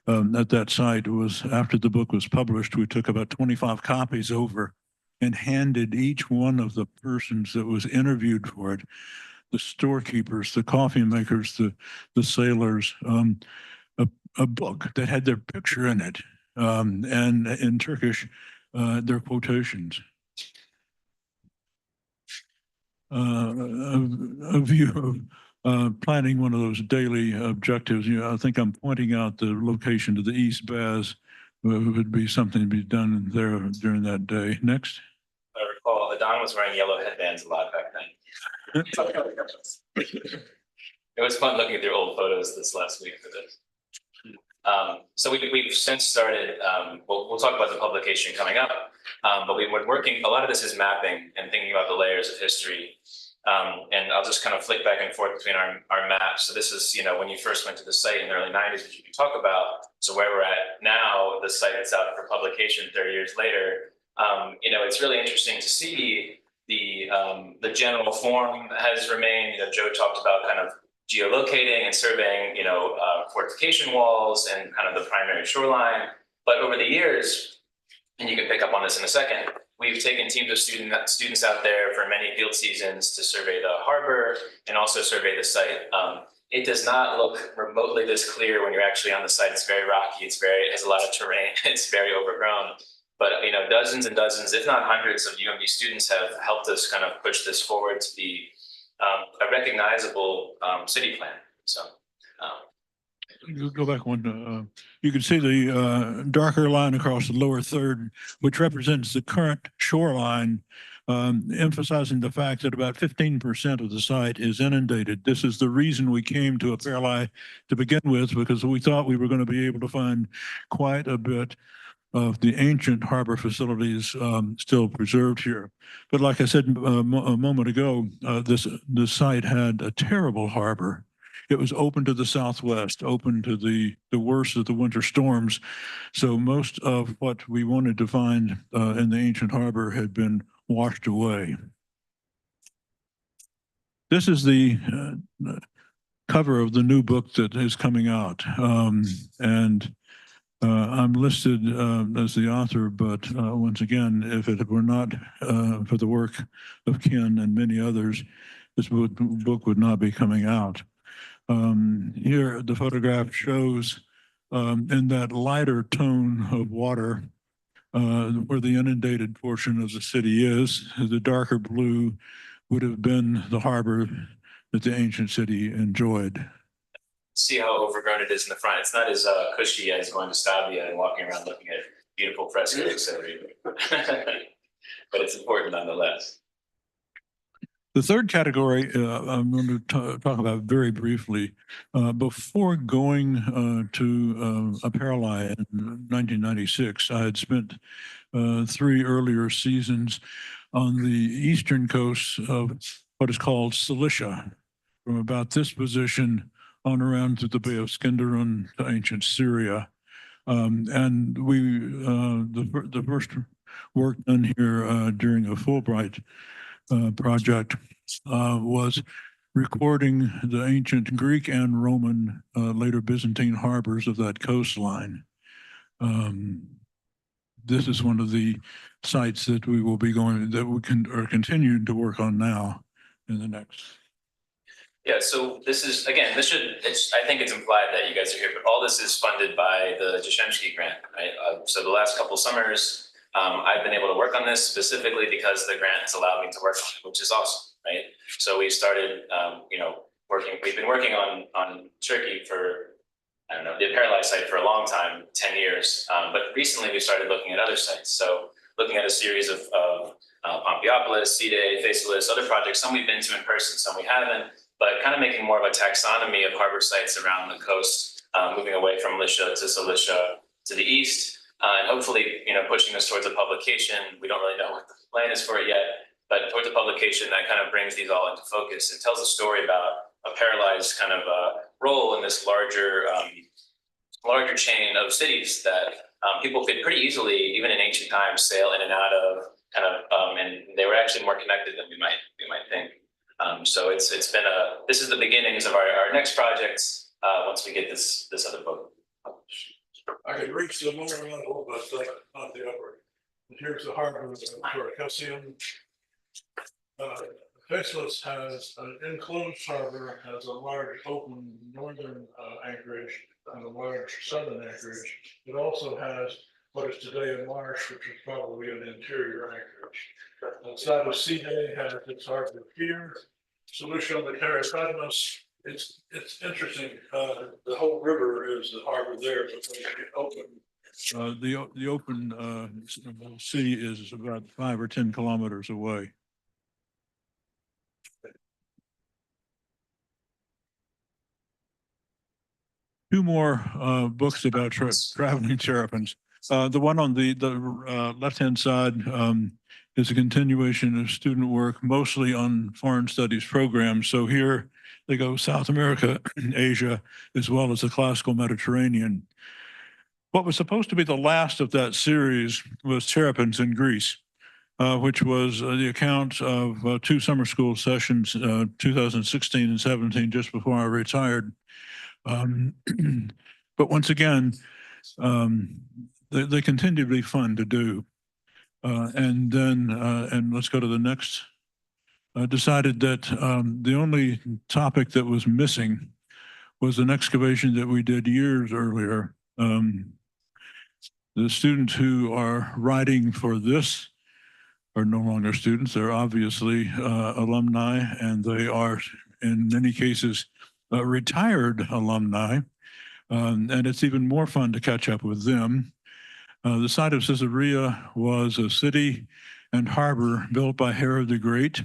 at that site was after the book was published, we took about 25 copies over and handed each one of the persons that was interviewed for it, the storekeepers, the coffee makers, the sailors, a book that had their picture in it, and in Turkish, their quotations. A view of planning one of those daily objectives. You know, I think I'm pointing out the location to the East Baz would be something to be done there during that day. Next. I recall Adon was wearing yellow headbands a lot back then. It was fun looking at their old photos this last week for this. So we've since started, we'll talk about the publication coming up, but we've been working, a lot of this is mapping and thinking about the layers of history. And I'll just kind of flick back and forth between our maps. So this is, you know, when you first went to the site in the early 90s, which you can talk about. So where we're at now, the site that's out for publication 30 years later, you know, it's really interesting to see the general form has remained. You know, Joe talked about kind of geolocating and surveying, you know, fortification walls and kind of the primary shoreline. But over the years, and you can pick up on this in a second, we've taken teams of students out there for many field seasons to survey the harbor and also survey the site. It does not look remotely this clear when you're actually on the site. It's very rocky. It has a lot of terrain. It's very overgrown. But you know, dozens and dozens, if not hundreds, of UMD students have helped us kind of push this forward to be a recognizable city plan. So. You go back one. You can see the darker line across the lower third, which represents the current shoreline, emphasizing the fact that about 15% of the site is inundated. This is the reason we came to Apperlei to begin with, because we thought we were going to be able to find quite a bit of the ancient harbor facilities still preserved here. But like I said a moment ago, this site had a terrible harbor. It was open to the southwest, open to the worst of the winter storms. So most of what we wanted to find in the ancient harbor had been washed away. This is the cover of the new book that is coming out. I'm listed as the author, but once again, if it were not for the work of Ken and many others, this book would not be coming out. Here, the photograph shows in that lighter tone of water where the inundated portion of the city is. The darker blue would have been the harbor that the ancient city enjoyed. See how overgrown it is in the front. It's not as cushy as going to Stabia and walking around looking at beautiful frescoes but it's important nonetheless. The third category I'm going to talk about very briefly. Before going to Apperlei in 1996, I had spent 3 earlier seasons on the eastern coast of what is called Cilicia, from about this position on around to the Bay of Skenderun to ancient Syria. And we, the first work done here during a Fulbright project was recording the ancient Greek and Roman, later Byzantine harbors of that coastline. This is one of the sites that we will be going, that we are continuing to work on now in the next. Yeah, so this is, again, I think it's implied that you guys are here, but all this is funded by the Jashemski grant, right? So the last couple summers, I've been able to work on this specifically because the grant has allowed me to work on it, which is awesome, right? So we started, you know, we've been working on Turkey for, I don't know, the Apperlei site for a long time, 10 years. But recently we started looking at other sites. So looking at a series of Pompeiopolis, Side, Phaselis, other projects, some we've been to in person, some we haven't, but kind of making more of a taxonomy of harbor sites around the coast, moving away from Lycia to Cilicia to the east. And hopefully, you know, pushing us towards a publication. We don't really know what the plan is for it yet, but towards the publication that kind of brings these all into focus and tells a story about a paralyzed kind of role in this larger chain of cities that people could pretty easily, even in ancient times, sail in and out of and they were actually more connected than we might think. So it's been this is the beginnings of our next projects once we get this other book published. I could reach the lower level, but not the upper. Here's the harbor of Torrecasium. Faceless has an enclosed harbor, has a large open northern anchorage and a large southern anchorage. It also has what is today a marsh, which is probably an interior anchorage. Outside of Sea has its harbor here. Solution of the Caracadnos. It's interesting. The whole river is the harbor there, but the open sea is about 5 or 10 kilometers away. Two more books about traveling terrapins. The one on the left-hand side is a continuation of student work, mostly on foreign studies programs. So here they go South America, Asia, as well as the classical Mediterranean. What was supposed to be the last of that series was terrapins in Greece, which was the account of 2 summer school sessions, 2016 and 17, just before I retired. But once again, they continue to be fun to do. And then, and let's go to the next. I decided that the only topic that was missing was an excavation that we did years earlier. The students who are writing for this are no longer students. They're obviously alumni, and they are, in many cases, retired alumni. And it's even more fun to catch up with them. The site of Caesarea was a city and harbor built by Herod the Great.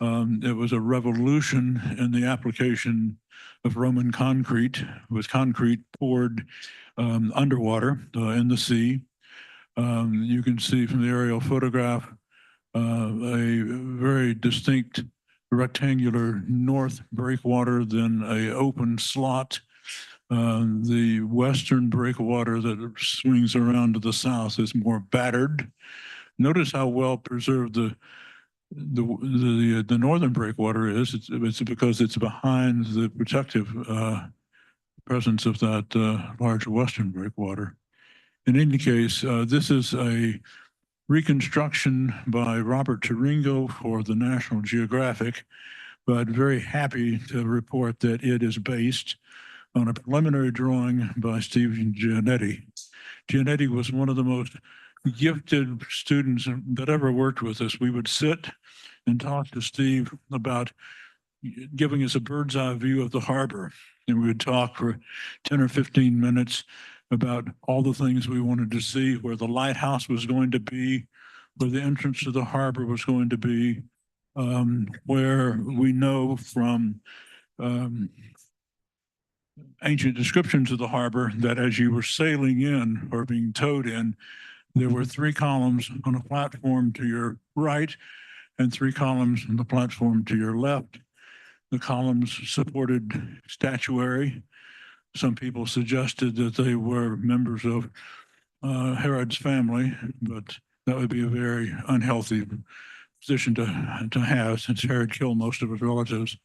It was a revolution in the application of Roman concrete, with concrete poured underwater in the sea. You can see from the aerial photograph a very distinct rectangular north breakwater, then a open slot. The western breakwater that swings around to the south is more battered. Notice how well preserved the northern breakwater is. It's because it's behind the protective presence of that large western breakwater. In any case, this is a reconstruction by Robert Turingo for the National Geographic, but very happy to report that it is based on a preliminary drawing by Stephen Giannetti. Giannetti was one of the most gifted students that ever worked with us. We would sit and talk to Steve about giving us a bird's eye view of the harbor. And we would talk for 10 or 15 minutes about all the things we wanted to see, where the lighthouse was going to be, where the entrance to the harbor was going to be, where we know from ancient descriptions of the harbor that as you were sailing in or being towed in, there were 3 columns on a platform to your right and 3 columns on the platform to your left. The columns supported statuary. Some people suggested that they were members of Herod's family, but that would be a very unhealthy position to have, since Herod killed most of his relatives.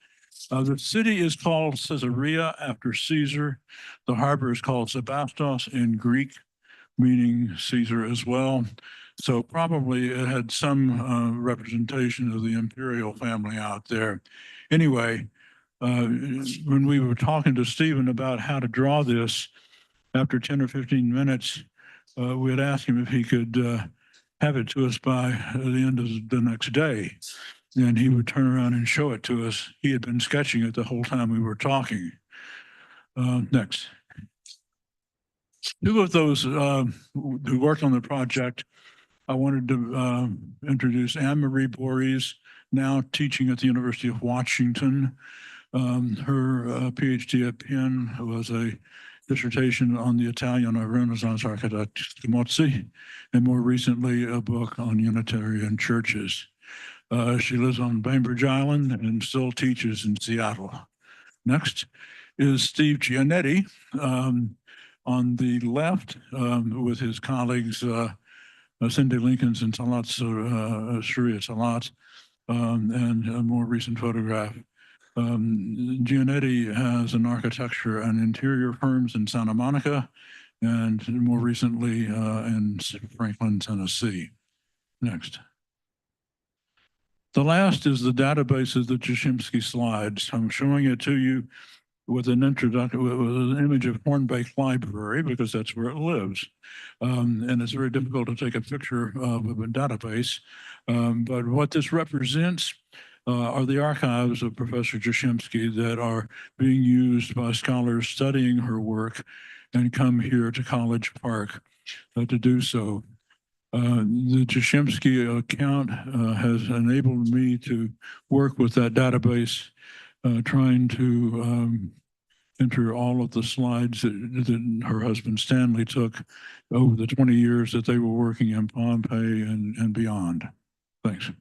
The city is called Caesarea after Caesar. The harbor is called Sebastos in Greek, meaning Caesar as well. So probably it had some representation of the imperial family out there. Anyway, when we were talking to Stephen about how to draw this, after 10 or 15 minutes, we had asked him if he could have it to us by the end of the next day. And he would turn around and show it to us. He had been sketching it the whole time we were talking. Next. 2 of those who worked on the project, I wanted to introduce Anne-Marie Borges, now teaching at the University of Washington. Her PhD at Penn was a dissertation on the Italian Renaissance architect Scamozzi, and more recently a book on Unitarian churches. She lives on Bainbridge Island and still teaches in Seattle. Next is Steve Giannetti on the left with his colleagues Cindy Lincoln's and Sharia Talat, and a more recent photograph. Giannetti has an architecture and interior firms in Santa Monica and more recently in Franklin, Tennessee. Next. The last is the database of the Jashemski slides. I'm showing it to you with an introduction, with an image of Hornbeck Library, because that's where it lives. And it's very difficult to take a picture of a database. But what this represents are the archives of Professor Jashemski that are being used by scholars studying her work and come here to College Park to do so. The Jashemski account has enabled me to work with that database, trying to enter all of the slides that her husband Stanley took over the 20 years that they were working in Pompeii and beyond. Thanks.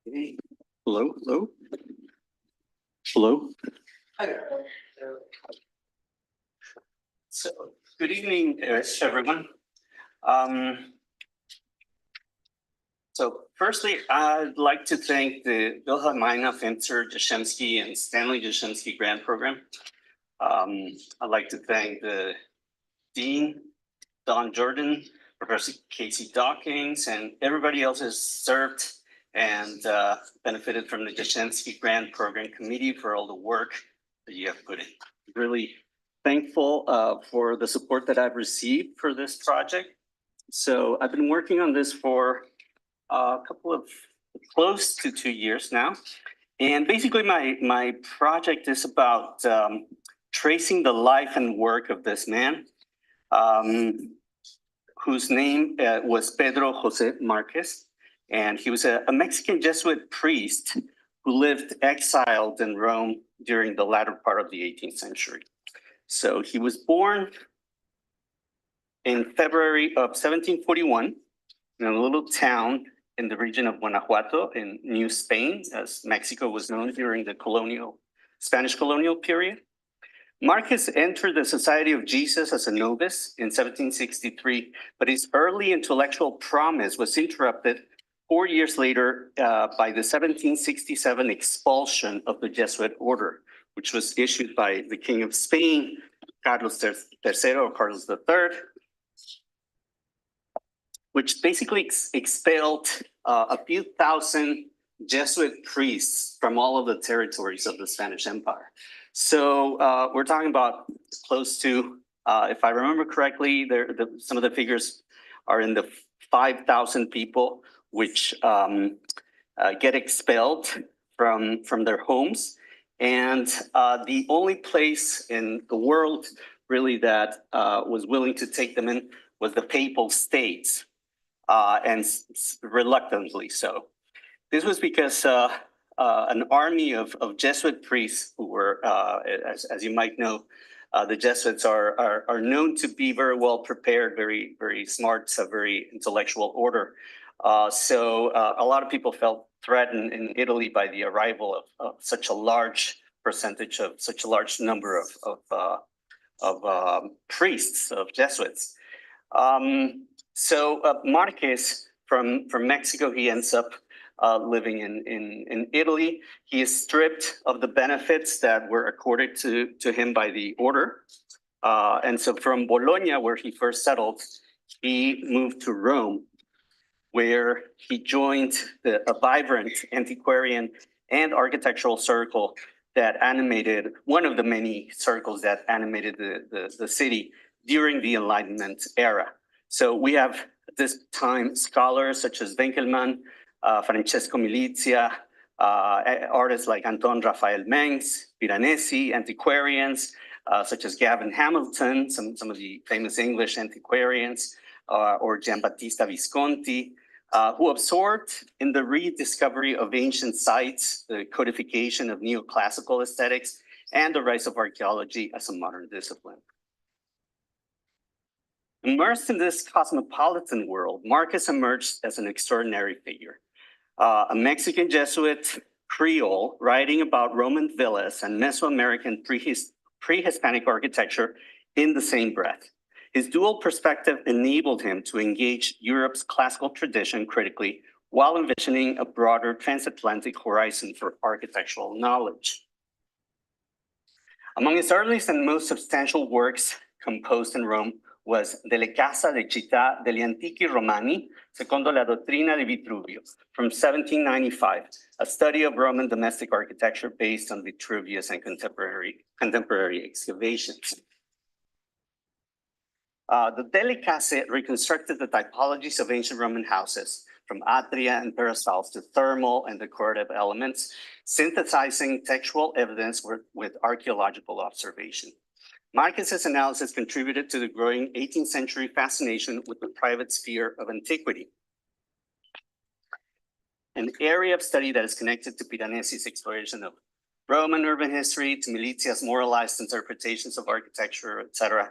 Hey, hello, hello, hello. So, good evening, everyone. So firstly, I'd like to thank the Wilhelmina, Feemster, Jashemski, and Stanley Jashemski grant program. I'd like to thank the Dean Dawn Jourdan, Professor Casey Dawkins, and everybody else has served and benefited from the Jashemski Grant Program Committee for all the work that you have put in. Really thankful for the support that I've received for this project. So I've been working on this for a couple of close to 2 years now. And basically my project is about tracing the life and work of this man, whose name was Pedro Jose Marquez. And he was a Mexican Jesuit priest who lived exiled in Rome during the latter part of the 18th century. So he was born in February of 1741 in a little town in the region of Guanajuato in New Spain, as Mexico was known during the Spanish colonial period. Marquez entered the Society of Jesus as a novice in 1763, but his early intellectual promise was interrupted 4 years later by the 1767 expulsion of the Jesuit order, which was issued by the King of Spain, Carlos III or Carlos III, which basically expelled a few thousand Jesuit priests from all of the territories of the Spanish Empire. So we're talking about close to, if I remember correctly, some of the figures are in the 5,000 people which get expelled from their homes. And the only place in the world really that was willing to take them in was the Papal States, and reluctantly so. This was because an army of Jesuit priests who were, as you might know, the Jesuits are known to be very well prepared, very smart, a very intellectual order. So a lot of people felt threatened in Italy by the arrival of such a large percentage of such a large number of priests, of Jesuits. Marquez from Mexico, he ends up living in Italy. He is stripped of the benefits that were accorded to him by the order. And so from Bologna, where he first settled, he moved to Rome, where he joined a vibrant antiquarian and architectural circle that animated, one of the many circles that animated the city during the Enlightenment era. So we have at this time scholars such as Winkelmann, Francesco Milizia, artists like Anton Raphael Mengs, Piranesi, antiquarians such as Gavin Hamilton, some of the famous English antiquarians, or Giambattista Visconti, who absorbed in the rediscovery of ancient sites, the codification of neoclassical aesthetics, and the rise of archaeology as a modern discipline. Immersed in this cosmopolitan world, Marquez emerged as an extraordinary figure. A Mexican Jesuit Creole writing about Roman villas and Mesoamerican pre-Hispanic architecture in the same breath. His dual perspective enabled him to engage Europe's classical tradition critically while envisioning a broader transatlantic horizon for architectural knowledge. Among his earliest and most substantial works composed in Rome was Delle Casa de Città degli Antichi Romani, secondo la dottrina di Vitruvio, from 1795, a study of Roman domestic architecture based on Vitruvius and contemporary excavations. The Delle Case reconstructed the typologies of ancient Roman houses, from atria and peristyles to thermal and decorative elements, synthesizing textual evidence with archaeological observation. Marquez's analysis contributed to the growing 18th century fascination with the private sphere of antiquity, an area of study that is connected to Piranesi's exploration of Roman urban history, to Milizia's moralized interpretations of architecture, etc.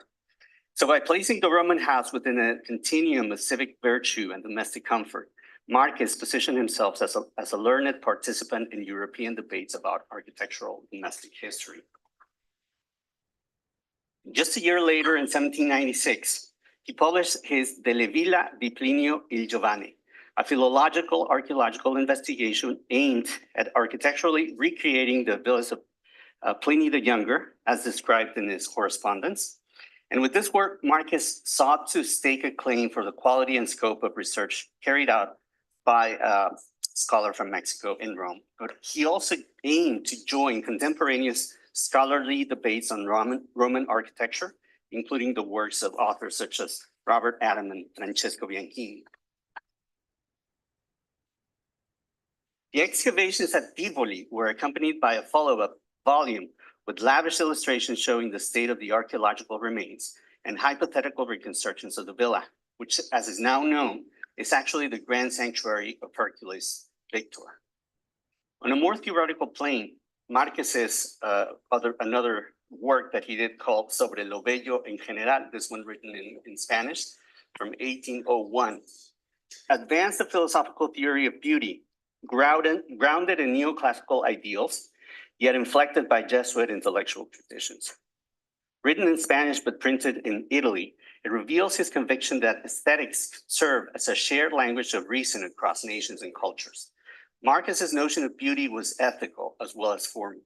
So by placing the Roman house within a continuum of civic virtue and domestic comfort, Marquez positioned himself as a learned participant in European debates about architectural domestic history. Just a year later, in 1796, he published his Delle Villa di Plinio il Giovane, a philological archaeological investigation aimed at architecturally recreating the villas of Pliny the Younger, as described in his correspondence. And with this work, Marquez sought to stake a claim for the quality and scope of research carried out by a scholar from Mexico in Rome. But he also aimed to join contemporaneous scholarly debates on Roman architecture, including the works of authors such as Robert Adam and Francesco Bianchini. The excavations at Tivoli were accompanied by a follow-up volume with lavish illustrations showing the state of the archaeological remains and hypothetical reconstructions of the villa, which, as is now known, is actually the grand sanctuary of Hercules Victor. On a more theoretical plane, Marquez's another work that he did called Sobre lo Bello en General, this one written in Spanish from 1801, advanced the philosophical theory of beauty, grounded in neoclassical ideals, yet inflected by Jesuit intellectual traditions. Written in Spanish but printed in Italy, it reveals his conviction that aesthetics serve as a shared language of reason across nations and cultures. Marquez's notion of beauty was ethical as well as formal.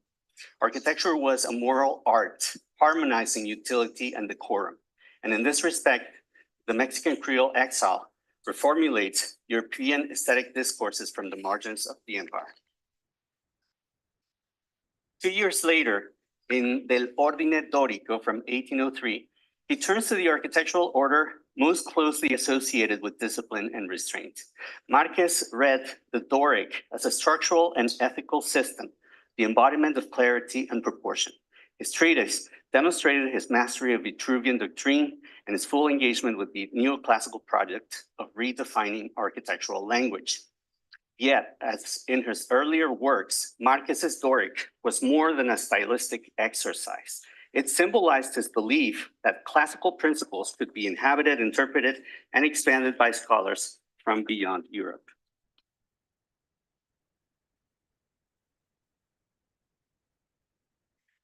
Architecture was a moral art, harmonizing utility and decorum. And in this respect, the Mexican Creole exile reformulates European aesthetic discourses from the margins of the empire. 2 years later, in Del Ordine Dorico from 1803, he turns to the architectural order most closely associated with discipline and restraint. Marquez read the Doric as a structural and ethical system, the embodiment of clarity and proportion. His treatise demonstrated his mastery of Vitruvian doctrine and his full engagement with the neoclassical project of redefining architectural language. Yet, as in his earlier works, Marquez's Doric was more than a stylistic exercise. It symbolized his belief that classical principles could be inhabited, interpreted, and expanded by scholars from beyond Europe.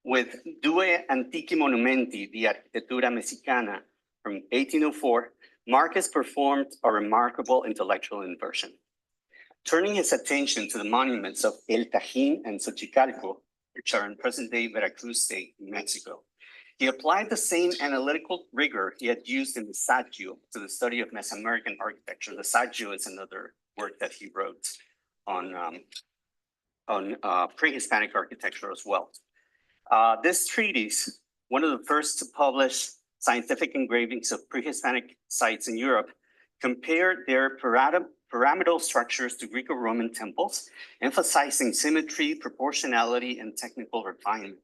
With Due Antichi Monumenti di Architettura Messicana from 1804, Marcus performed a remarkable intellectual inversion. Turning his attention to the monuments of El Tajín and Xochicalco, which are in present-day Veracruz State, Mexico, he applied the same analytical rigor he had used in the Saggio to the study of Mesoamerican architecture. The Saggio is another work that he wrote on pre-Hispanic architecture as well. This treatise, one of the first to publish scientific engravings of pre-Hispanic sites in Europe, compared their pyramidal structures to Greco-Roman temples, emphasizing symmetry, proportionality, and technical refinement.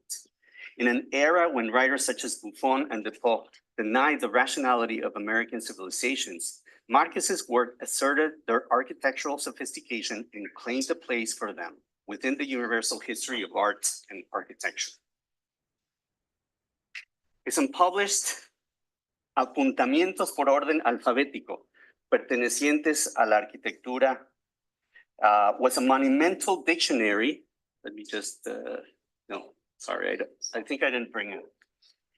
In an era when writers such as Buffon and Defoe denied the rationality of American civilizations, Marcus's work asserted their architectural sophistication and claimed a place for them within the universal history of art and architecture. His unpublished Apuntamientos por orden alfabético pertenecientes a la arquitectura was a monumental dictionary. Let me just, no, sorry, I think I didn't bring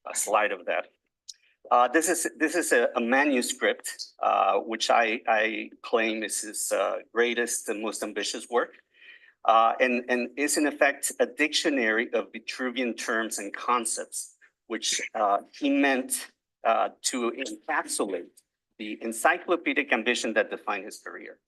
a slide of that. This is a manuscript, which I claim is his greatest and most ambitious work, and is in effect a dictionary of Vitruvian terms and concepts, which he meant to encapsulate the encyclopedic ambition that defined his career.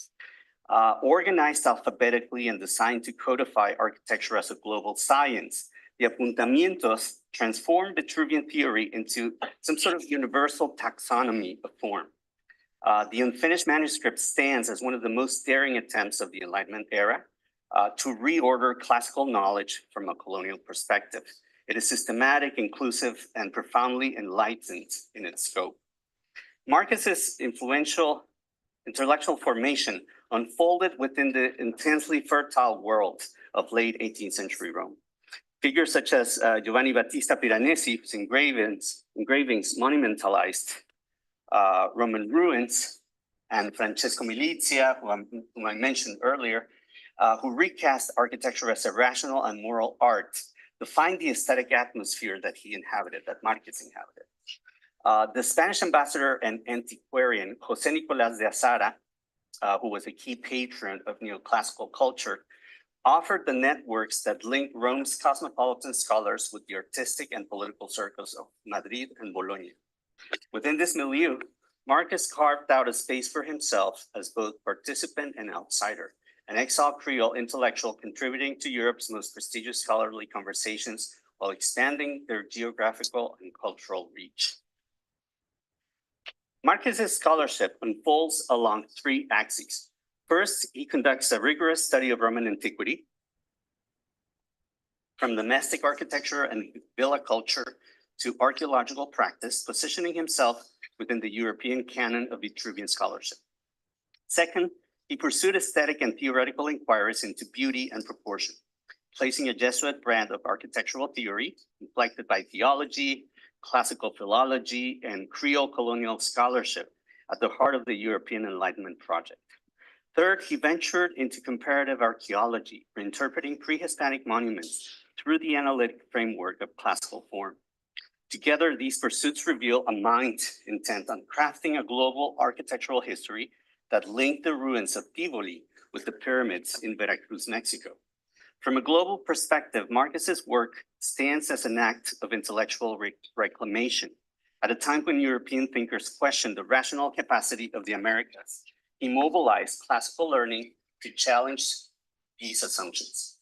Organized alphabetically and designed to codify architecture as a global science, the Apuntamientos transformed Vitruvian theory into some sort of universal taxonomy of form. The unfinished manuscript stands as one of the most daring attempts of the Enlightenment era to reorder classical knowledge from a colonial perspective. It is systematic, inclusive, and profoundly enlightened in its scope. Marcus's influential intellectual formation unfolded within the intensely fertile world of late 18th century Rome. Figures such as Giovanni Battista Piranesi, whose engravings monumentalized Roman ruins, and Francesco Milizia, whom I mentioned earlier, who recast architecture as a rational and moral art, defined the aesthetic atmosphere that he inhabited, that Marcus inhabited. The Spanish ambassador and antiquarian José Nicolás de Azara, who was a key patron of neoclassical culture, offered the networks that linked Rome's cosmopolitan scholars with the artistic and political circles of Madrid and Bologna. Within this milieu, Marcus carved out a space for himself as both participant and outsider, an exiled Creole intellectual contributing to Europe's most prestigious scholarly conversations while expanding their geographical and cultural reach. Marcus's scholarship unfolds along three axes. First, he conducts a rigorous study of Roman antiquity, from domestic architecture and villa culture to archeological practice, positioning himself within the European canon of Vitruvian scholarship. Second, he pursued aesthetic and theoretical inquiries into beauty and proportion, placing a Jesuit brand of architectural theory, inflected by theology, classical philology, and Creole colonial scholarship at the heart of the European Enlightenment project. Third, he ventured into comparative archaeology, reinterpreting pre-Hispanic monuments through the analytic framework of classical form. Together, these pursuits reveal a mind intent on crafting a global architectural history that linked the ruins of Tivoli with the pyramids in Veracruz, Mexico. From a global perspective, Marcus's work stands as an act of intellectual reclamation. At a time when European thinkers questioned the rational capacity of the Americas, he mobilized classical learning to challenge these assumptions.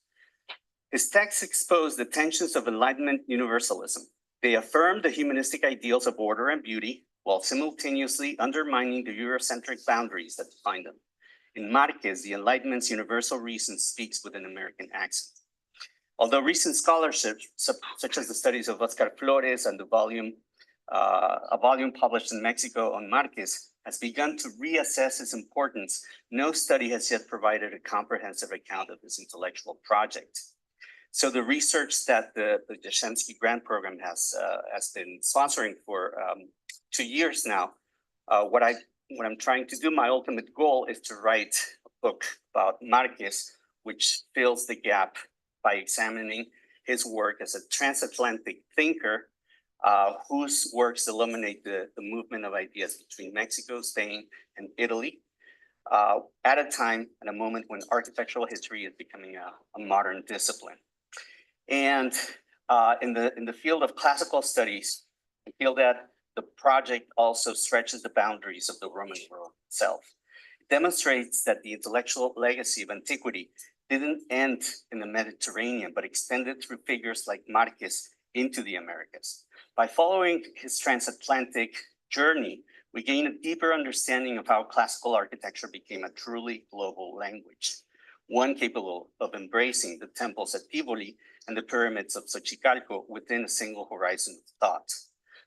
His texts expose the tensions of Enlightenment universalism. They affirm the humanistic ideals of order and beauty, while simultaneously undermining the Eurocentric boundaries that define them. In Marquez, the Enlightenment's universal reason speaks with an American accent. Although recent scholarship, such as the studies of Oscar Flores and a volume published in Mexico on Marquez, has begun to reassess its importance, no study has yet provided a comprehensive account of this intellectual project. So the research that the Jashemski grant program has been sponsoring for 2 years now, what I'm trying to do, my ultimate goal is to write a book about Marquez, which fills the gap by examining his work as a transatlantic thinker whose works illuminate the movement of ideas between Mexico, Spain, and Italy, at a time and a moment when architectural history is becoming a modern discipline. And in the field of classical studies, I feel that the project also stretches the boundaries of the Roman world itself. It demonstrates that the intellectual legacy of antiquity didn't end in the Mediterranean, but extended through figures like Marquez into the Americas. By following his transatlantic journey, we gain a deeper understanding of how classical architecture became a truly global language, one capable of embracing the temples at Tivoli and the pyramids of Xochicalco within a single horizon of thought.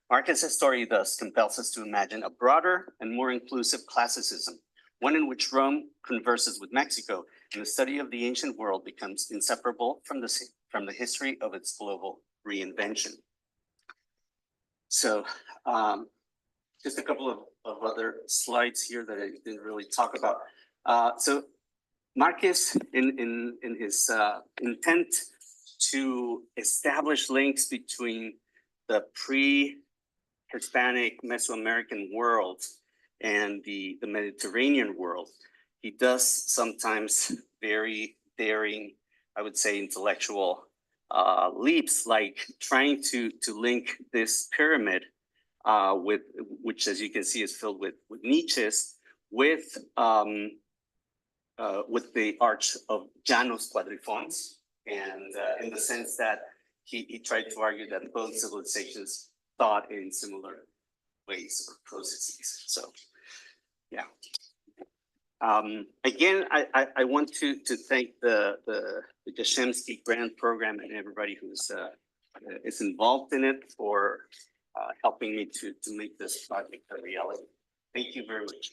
Marquez's story thus compels us to imagine a broader and more inclusive classicism, one in which Rome converses with Mexico, and the study of the ancient world becomes inseparable from the history of its global reinvention. So just a couple of other slides here that I didn't really talk about. So Marquez, in his intent to establish links between the pre-Hispanic Mesoamerican world and the Mediterranean world, he does sometimes very daring, I would say, intellectual leaps, like trying to link this pyramid with, which as you can see is filled with niches, with the arch of Janus Quadriformes, and in the sense that he tried to argue that both civilizations thought in similar ways or processes. So, yeah. Again, I want to thank the Jashemski grant program and everybody who's is involved in it for helping me to make this project a reality. Thank you very much.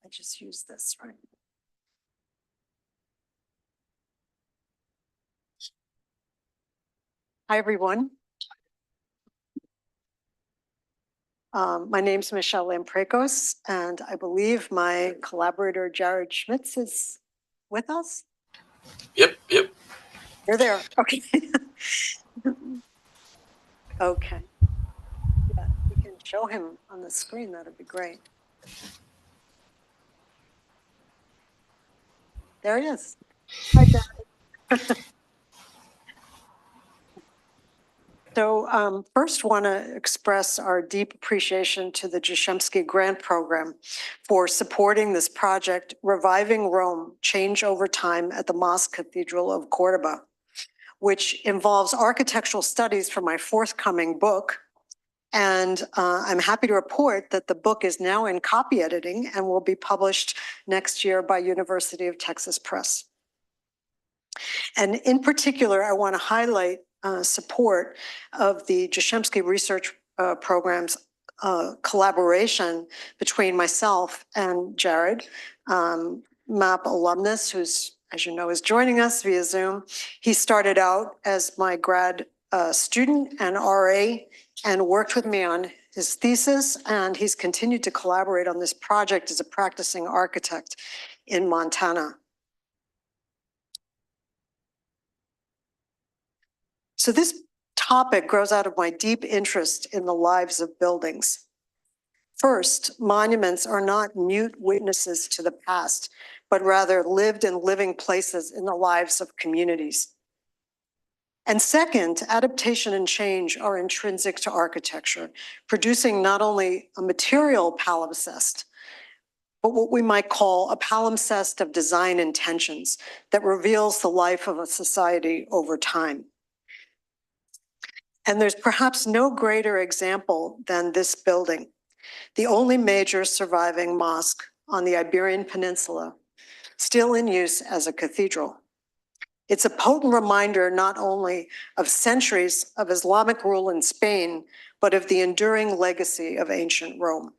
I just used this, right? Hi, everyone. My name's Michelle Lamprekos, and I believe my collaborator Jared Schmitz is with us. Yep. You're there. Okay. Okay. Yeah, we can show him on the screen. That'd be great. There he is. Hi, Jared. So first want to express our deep appreciation to the Jashemski Grant Program for supporting this project, Reviving Rome, Change Over Time at the Mosque Cathedral of Cordoba, which involves architectural studies for my forthcoming book. And I'm happy to report that the book is now in copy editing and will be published next year by University of Texas Press. And in particular, I want to highlight support of the Jashemski Research Program's collaboration between myself and Jared, MAP alumnus, who's, as you know, is joining us via Zoom. He started out as my grad student and RA and worked with me on his thesis, and he's continued to collaborate on this project as a practicing architect in Montana. So this topic grows out of my deep interest in the lives of buildings. First, monuments are not mute witnesses to the past, but rather lived and living places in the lives of communities. And second, adaptation and change are intrinsic to architecture, producing not only a material palimpsest, but what we might call a palimpsest of design intentions that reveals the life of a society over time. And there's perhaps no greater example than this building, the only major surviving mosque on the Iberian Peninsula, still in use as a cathedral. It's a potent reminder not only of centuries of Islamic rule in Spain, but of the enduring legacy of ancient Rome.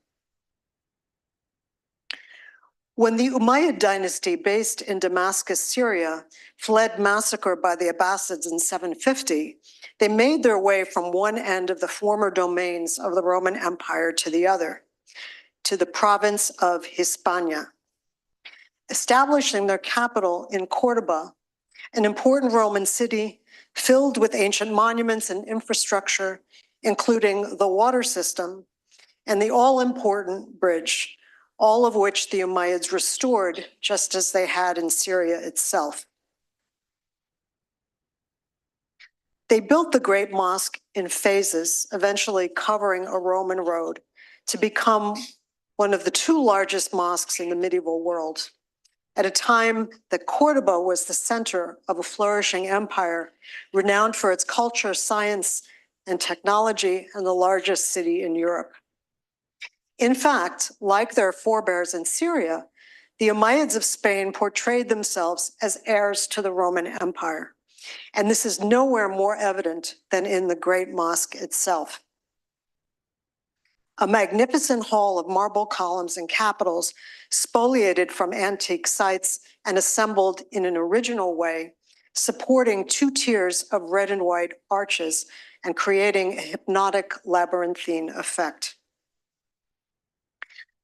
When the Umayyad dynasty, based in Damascus, Syria, fled massacre by the Abbasids in 750, they made their way from one end of the former domains of the Roman Empire to the other, to the province of Hispania, establishing their capital in Cordoba, an important Roman city filled with ancient monuments and infrastructure, including the water system and the all-important bridge, all of which the Umayyads restored just as they had in Syria itself. They built the Great Mosque in phases, eventually covering a Roman road, to become one of the two largest mosques in the medieval world, at a time that Cordoba was the center of a flourishing empire, renowned for its culture, science, and technology, and the largest city in Europe. In fact, like their forebears in Syria, the Umayyads of Spain portrayed themselves as heirs to the Roman Empire. And this is nowhere more evident than in the Great Mosque itself. A magnificent hall of marble columns and capitals, spoliated from antique sites and assembled in an original way, supporting two tiers of red and white arches and creating a hypnotic labyrinthine effect.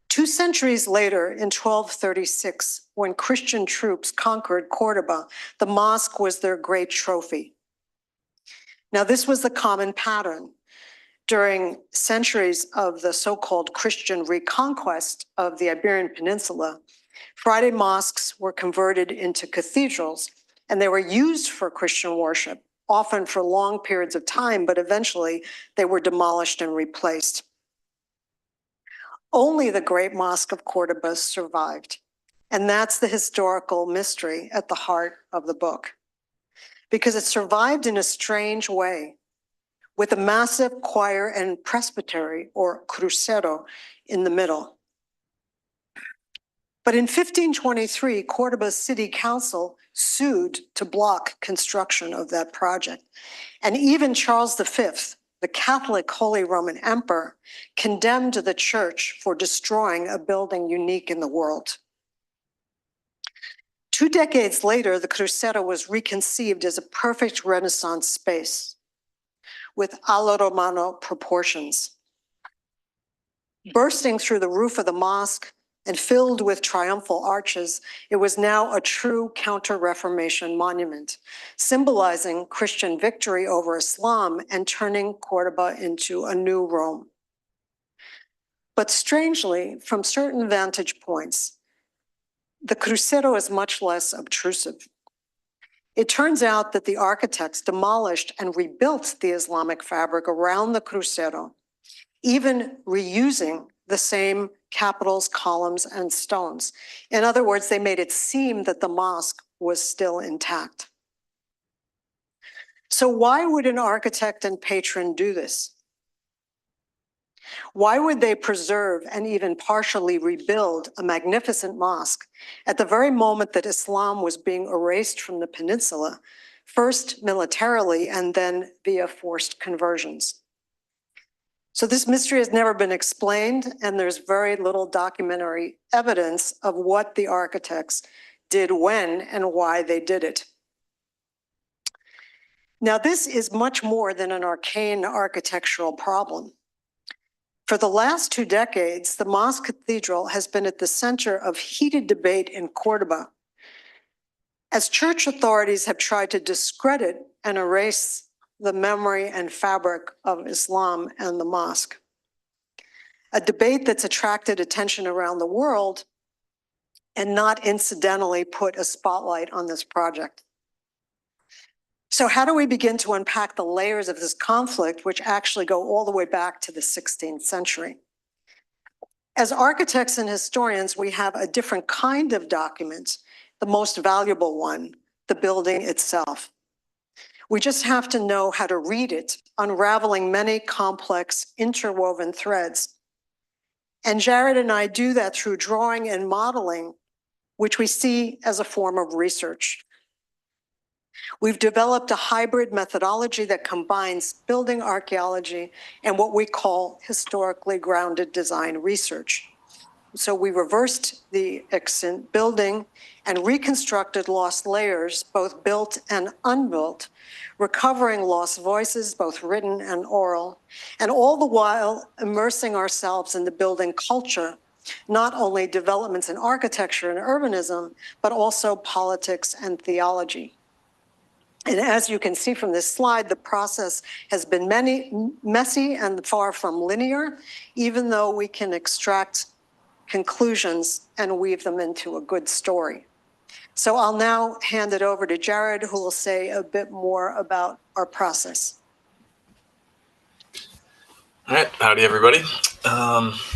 2 centuries later, in 1236, when Christian troops conquered Cordoba, the mosque was their great trophy. Now, this was the common pattern. During centuries of the so-called Christian reconquest of the Iberian Peninsula, Friday mosques were converted into cathedrals, and they were used for Christian worship, often for long periods of time, but eventually they were demolished and replaced. Only the Great Mosque of Cordoba survived, and that's the historical mystery at the heart of the book, because it survived in a strange way, with a massive choir and presbytery, or crucero, in the middle. But in 1523, Cordoba's city council sued to block construction of that project. And even Charles V, the Catholic Holy Roman Emperor, condemned the church for destroying a building unique in the world. 2 decades later, the crucero was reconceived as a perfect Renaissance space with alla Romano proportions. Bursting through the roof of the mosque and filled with triumphal arches, it was now a true counter-Reformation monument, symbolizing Christian victory over Islam and turning Cordoba into a new Rome. But strangely, from certain vantage points, the crucero is much less obtrusive. It turns out that the architects demolished and rebuilt the Islamic fabric around the crucero, even reusing the same capitals, columns, and stones. In other words, they made it seem that the mosque was still intact. So why would an architect and patron do this? Why would they preserve and even partially rebuild a magnificent mosque at the very moment that Islam was being erased from the peninsula, first militarily and then via forced conversions? So this mystery has never been explained, and there's very little documentary evidence of what the architects did when and why they did it. Now, this is much more than an arcane architectural problem. For the last 2 decades, the mosque cathedral has been at the center of heated debate in Cordoba, as church authorities have tried to discredit and erase the memory and fabric of Islam and the mosque. A debate that's attracted attention around the world and not incidentally put a spotlight on this project. So how do we begin to unpack the layers of this conflict, which actually go all the way back to the 16th century? As architects and historians, we have a different kind of document, the most valuable one, the building itself. We just have to know how to read it, unraveling many complex interwoven threads. And Jared and I do that through drawing and modeling, which we see as a form of research. We've developed a hybrid methodology that combines building archaeology and what we call historically grounded design research. So we reversed the extant building and reconstructed lost layers, both built and unbuilt, recovering lost voices, both written and oral, and all the while immersing ourselves in the building culture, not only developments in architecture and urbanism, but also politics and theology. And as you can see from this slide, the process has been messy and far from linear, even though we can extract conclusions and weave them into a good story. So I'll now hand it over to Jared, who will say a bit more about our process. All right, howdy everybody.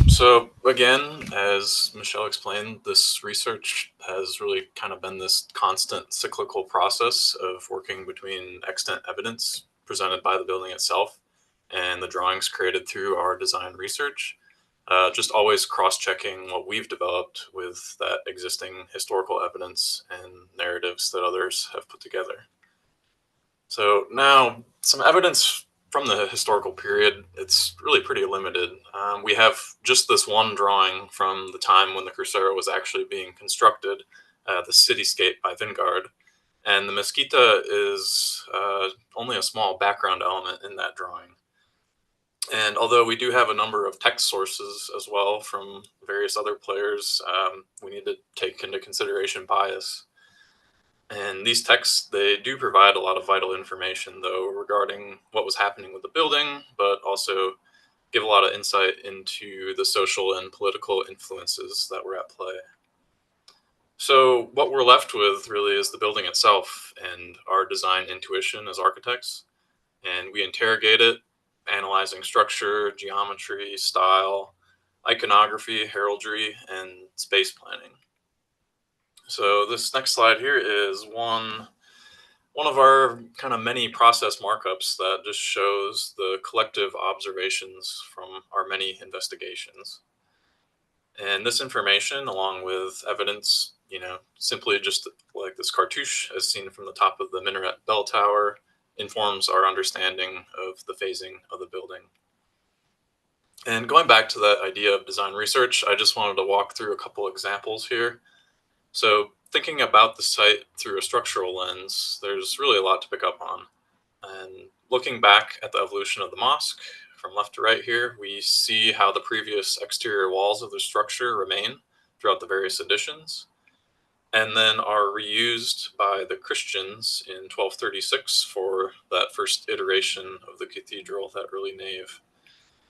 So again, as Michelle explained, this research has really kind of been this constant cyclical process of working between extant evidence presented by the building itself and the drawings created through our design research. Just always cross-checking what we've developed with that existing historical evidence and narratives that others have put together. So now, some evidence from the historical period, it's really pretty limited. We have just this one drawing from the time when the Crucero was actually being constructed, the cityscape by Vanguard. And the Mesquita is only a small background element in that drawing. And although we do have a number of text sources as well from various other players, we need to take into consideration bias. And these texts, they do provide a lot of vital information, though, regarding what was happening with the building, but also give a lot of insight into the social and political influences that were at play. So what we're left with really is the building itself and our design intuition as architects. And we interrogate it, analyzing structure, geometry, style, iconography, heraldry, and space planning. So this next slide here is one of our kind of many process markups that just shows the collective observations from our many investigations. And this information, along with evidence, simply just like this cartouche as seen from the top of the minaret bell tower, informs our understanding of the phasing of the building. And going back to that idea of design research, I just wanted to walk through a couple examples here. So thinking about the site through a structural lens, there's really a lot to pick up on. And looking back at the evolution of the mosque, from left to right here, we see how the previous exterior walls of the structure remain throughout the various editions, and then are reused by the Christians in 1236 for that first iteration of the cathedral, that early nave.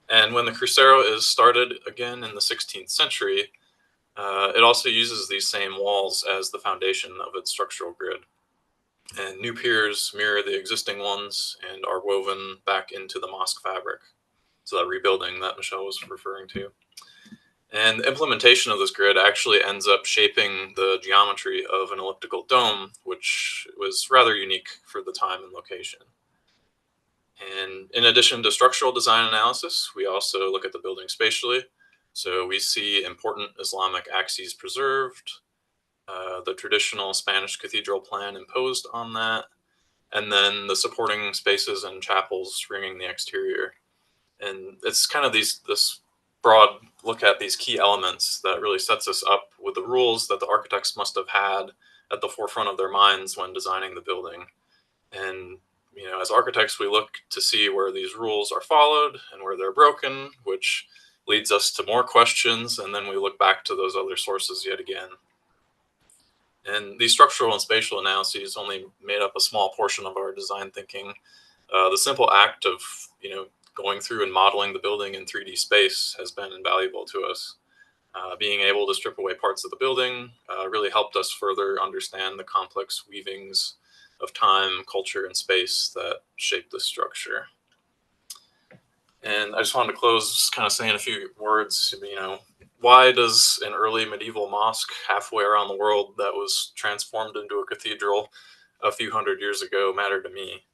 And when the Crucero is started again in the 16th century, it also uses these same walls as the foundation of its structural grid. And new piers mirror the existing ones and are woven back into the mosque fabric. So that rebuilding that Michelle was referring to. And the implementation of this grid actually ends up shaping the geometry of an elliptical dome, which was rather unique for the time and location. And in addition to structural design analysis, we also look at the building spatially. So we see important Islamic axes preserved, the traditional Spanish cathedral plan imposed on that, and then the supporting spaces and chapels ringing the exterior. And it's kind of this broad look at these key elements that really sets us up with the rules that the architects must have had at the forefront of their minds when designing the building. And as architects, we look to see where these rules are followed and where they're broken, which leads us to more questions, and then we look back to those other sources yet again. And these structural and spatial analyses only made up a small portion of our design thinking. The simple act of going through and modeling the building in 3D space has been invaluable to us. Being able to strip away parts of the building really helped us further understand the complex weavings of time, culture, and space that shape the structure. And I just wanted to close kind of saying a few words. Why does an early medieval mosque halfway around the world that was transformed into a cathedral a few hundred years ago matter to me?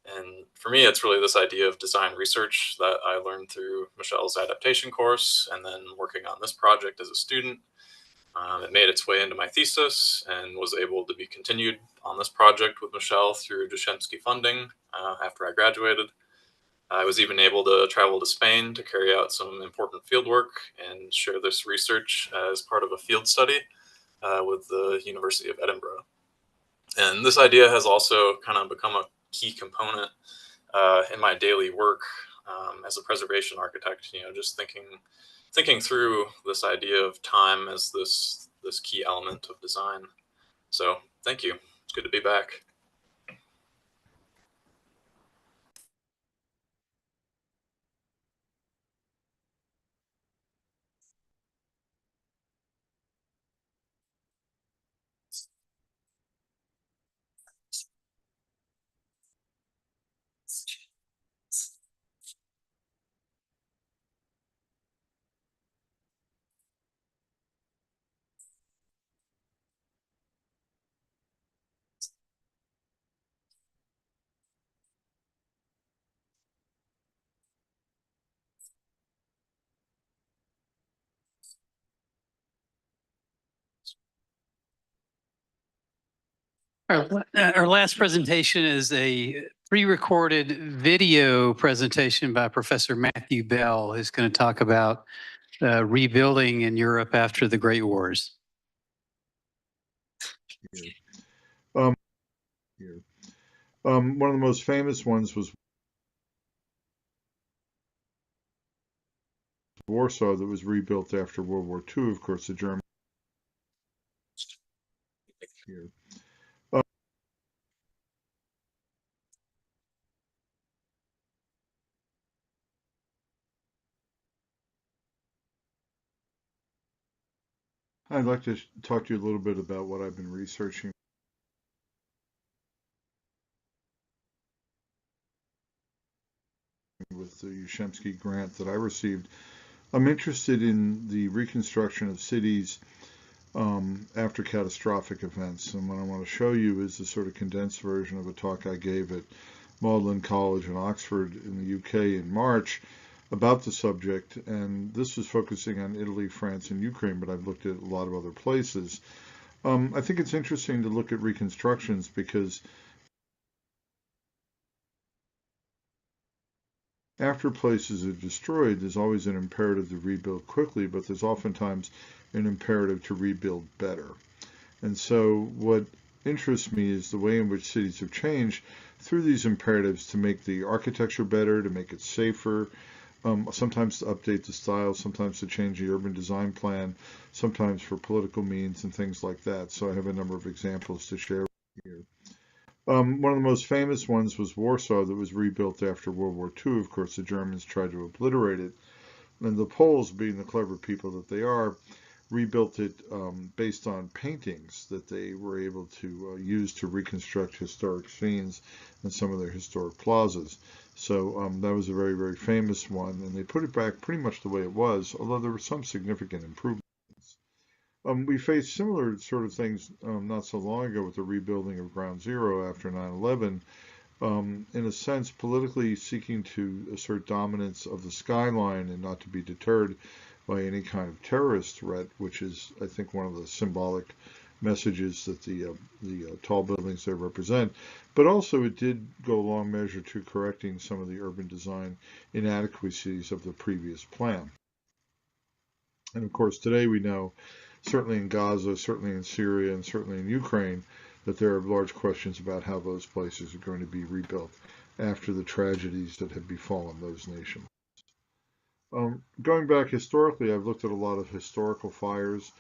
And for me, it's really this idea of design research that I learned through Michelle's adaptation course and then working on this project as a student. It made its way into my thesis and was able to be continued on this project with Michelle through Jashemski funding after I graduated. I was even able to travel to Spain to carry out some important fieldwork and share this research as part of a field study with the University of Edinburgh. And this idea has also kind of become a key component in my daily work as a preservation architect. You know, just thinking through this idea of time as this key element of design. So thank you. It's good to be back. Our last presentation is a pre-recorded video presentation by Professor Matthew Bell, who's going to talk about rebuilding in Europe after the Great Wars. One of the most famous ones was Warsaw, that was rebuilt after World War II. Of course, the Germans. Here. I'd like to talk to you a little bit about what I've been researching with the Jashemski grant that I received. I'm interested in the reconstruction of cities after catastrophic events. And what I want to show you is the sort of condensed version of a talk I gave at Magdalen College in Oxford in the UK in March about the subject. And this was focusing on Italy, France, and Ukraine, but I've looked at a lot of other places. I think it's interesting to look at reconstructions because after places are destroyed, there's always an imperative to rebuild quickly, but there's oftentimes an imperative to rebuild better. And so what interests me is the way in which cities have changed through these imperatives to make the architecture better, to make it safer, sometimes to update the style, sometimes to change the urban design plan, sometimes for political means and things like that. So I have a number of examples to share here. One of the most famous ones was Warsaw, that was rebuilt after World War II. Of course, the Germans tried to obliterate it. And the Poles, being the clever people that they are, rebuilt it based on paintings that they were able to use to reconstruct historic scenes and some of their historic plazas. So that was a very, very famous one. And they put it back pretty much the way it was, although there were some significant improvements. We faced similar sort of things not so long ago with the rebuilding of Ground Zero after 9/11, in a sense politically seeking to assert dominance of the skyline and not to be deterred by any kind of terrorist threat, which is, I think, one of the symbolic messages that the tall buildings there represent. But also it did go a long measure to correcting some of the urban design inadequacies of the previous plan. And of course, today we know, certainly in Gaza, certainly in Syria, and certainly in Ukraine, that there are large questions about how those places are going to be rebuilt after the tragedies that have befallen those nations. Going back historically, I've looked at a lot of historical fires.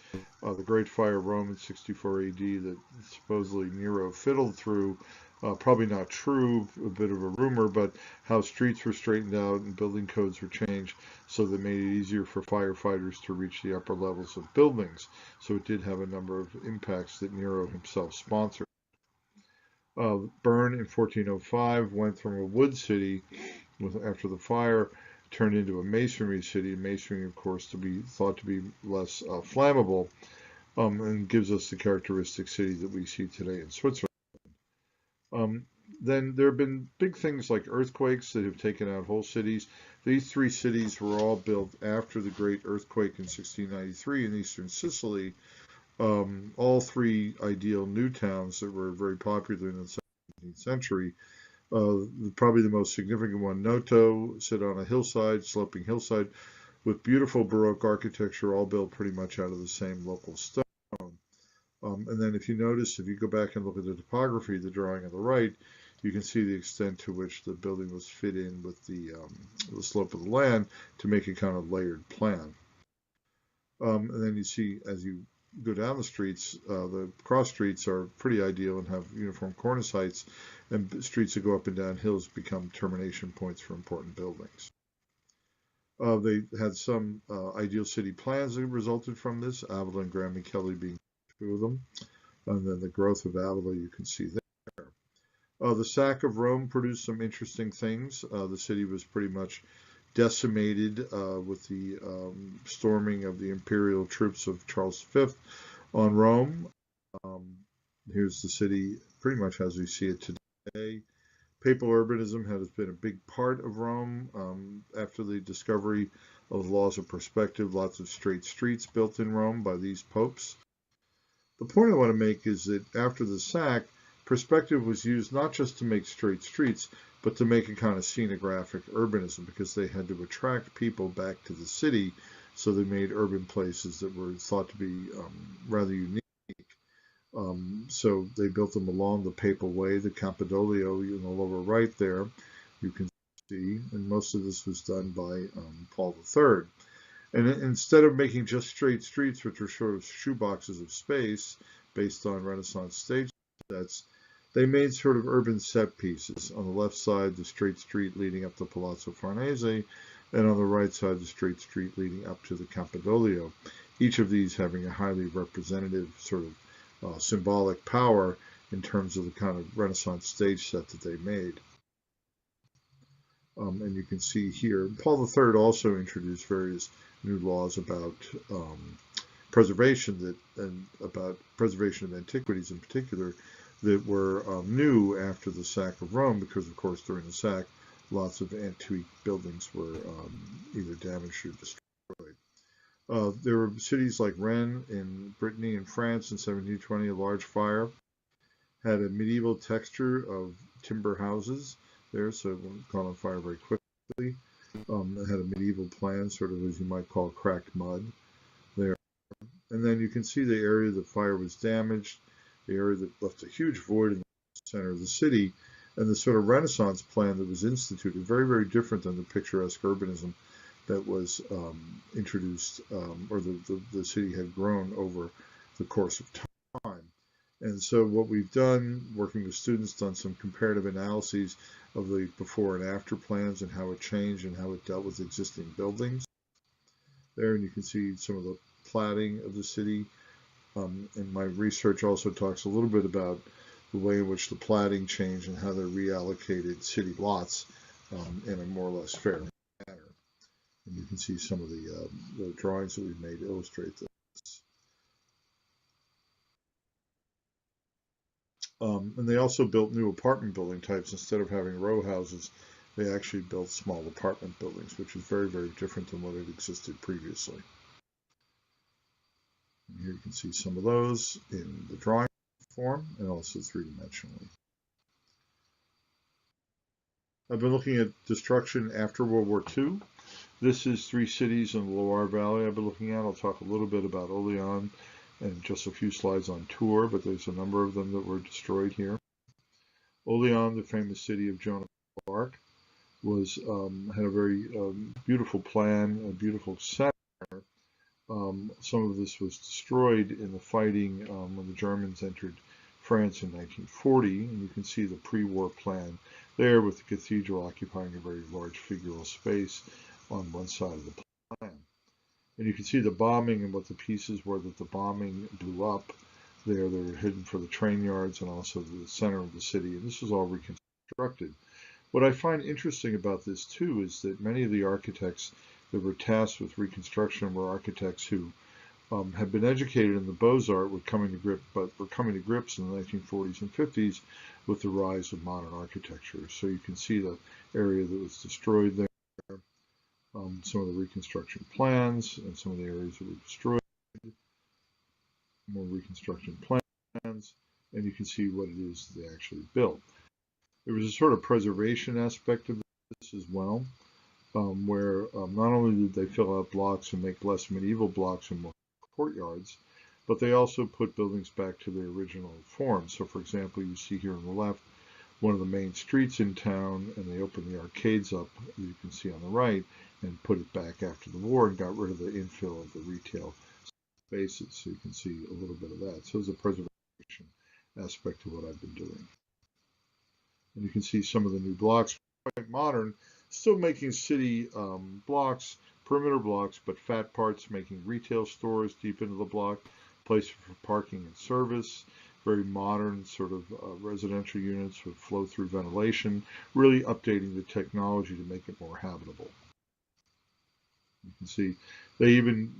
The Great Fire of Rome in 64 AD that supposedly Nero fiddled through, probably not true, a bit of a rumor, but how streets were straightened out and building codes were changed so that made it easier for firefighters to reach the upper levels of buildings. So it did have a number of impacts that Nero himself sponsored. Bern in 1405 went from a wood city after the fire, turned into a masonry city. Masonry, of course, to be thought to be less flammable, and gives us the characteristic city that we see today in Switzerland. Then there have been big things like earthquakes that have taken out whole cities. These three cities were all built after the great earthquake in 1693 in eastern Sicily. All three ideal new towns that were very popular in the 17th century. Probably the most significant one, Noto, sit on a hillside, sloping hillside, with beautiful Baroque architecture, all built pretty much out of the same local stone. And then if you notice, if you go back and look at the topography, the drawing on the right, you can see the extent to which the building was fit in with the slope of the land to make a kind of layered plan. And then you see, as you go down the streets, the cross streets are pretty ideal and have uniform cornice heights, and streets that go up and down hills become termination points for important buildings. They had some ideal city plans that resulted from this, Avila and Graham and Kelly being two of them, and then the growth of Avila you can see there. The sack of Rome produced some interesting things. The city was pretty much decimated with the storming of the imperial troops of Charles V on Rome. Here's the city pretty much as we see it today. Papal urbanism has been a big part of Rome after the discovery of laws of perspective, lots of straight streets built in Rome by these popes. The point I want to make is that after the sack, perspective was used not just to make straight streets, but to make a kind of scenographic urbanism, because they had to attract people back to the city, so they made urban places that were thought to be rather unique. So they built them along the Papal Way, the Campidoglio in the lower right there, you can see, and most of this was done by Paul III. And instead of making just straight streets, which were sort of shoeboxes of space based on Renaissance stage sets, they made sort of urban set pieces. On the left side, the straight street leading up to Palazzo Farnese, and on the right side, the straight street leading up to the Campidoglio. Each of these having a highly representative sort of symbolic power in terms of the kind of Renaissance stage set that they made. And you can see here, Paul III also introduced various new laws about preservation about preservation of antiquities in particular that were new after the sack of Rome, because of course during the sack lots of antique buildings were either damaged or destroyed. There were cities like Rennes in Brittany and France in 1720. A large fire had a medieval texture of timber houses there, so it wouldn't caught on fire very quickly. It had a medieval plan, sort of as you might call cracked mud there. And then you can see the area the fire was damaged, the area that left a huge void in the center of the city, and the sort of Renaissance plan that was instituted, very, very different than the picturesque urbanism that was introduced, or the city had grown over the course of time. And so what we've done, working with students, done some comparative analyses of the before and after plans and how it changed and how it dealt with existing buildings there. And you can see some of the platting of the city. And my research also talks a little bit about the way in which the platting changed and how they reallocated city lots in a more or less fair manner. And you can see some of the drawings that we've made illustrate this. And they also built new apartment building types. Instead of having row houses, they actually built small apartment buildings, which is very, very different than what had existed previously. And here you can see some of those in the drawing form and also three-dimensionally. I've been looking at destruction after World War II. This is three cities in the Loire Valley I've been looking at. I'll talk a little bit about Orléans and just a few slides on Tours, but there's a number of them that were destroyed here. Orléans, the famous city of Joan of Arc, was had a very beautiful plan, a beautiful center. Some of this was destroyed in the fighting when the Germans entered France in 1940, and you can see the pre-war plan there with the cathedral occupying a very large figural space on one side of the plan. And you can see the bombing and what the pieces were that the bombing blew up there. They were hidden for the train yards and also the center of the city, and this was all reconstructed. What I find interesting about this too is that many of the architects that were tasked with reconstruction were architects who had been educated in the Beaux-Arts were coming to grips in the 1940s and 50s with the rise of modern architecture. So you can see the area that was destroyed there, some of the reconstruction plans and some of the areas that were destroyed, more reconstruction plans, and you can see what it is they actually built. There was a sort of preservation aspect of this as well, where not only did they fill out blocks and make less medieval blocks and more courtyards, but they also put buildings back to their original form. So for example, you see here on the left one of the main streets in town, and they opened the arcades up, as you can see on the right, and put it back after the war and got rid of the infill of the retail spaces. So you can see a little bit of that. So there's a preservation aspect to what I've been doing. And you can see some of the new blocks, quite modern, still making city blocks, perimeter blocks, but fat parts, making retail stores deep into the block, places for parking and service, very modern sort of residential units with flow-through ventilation, really updating the technology to make it more habitable. You can see they even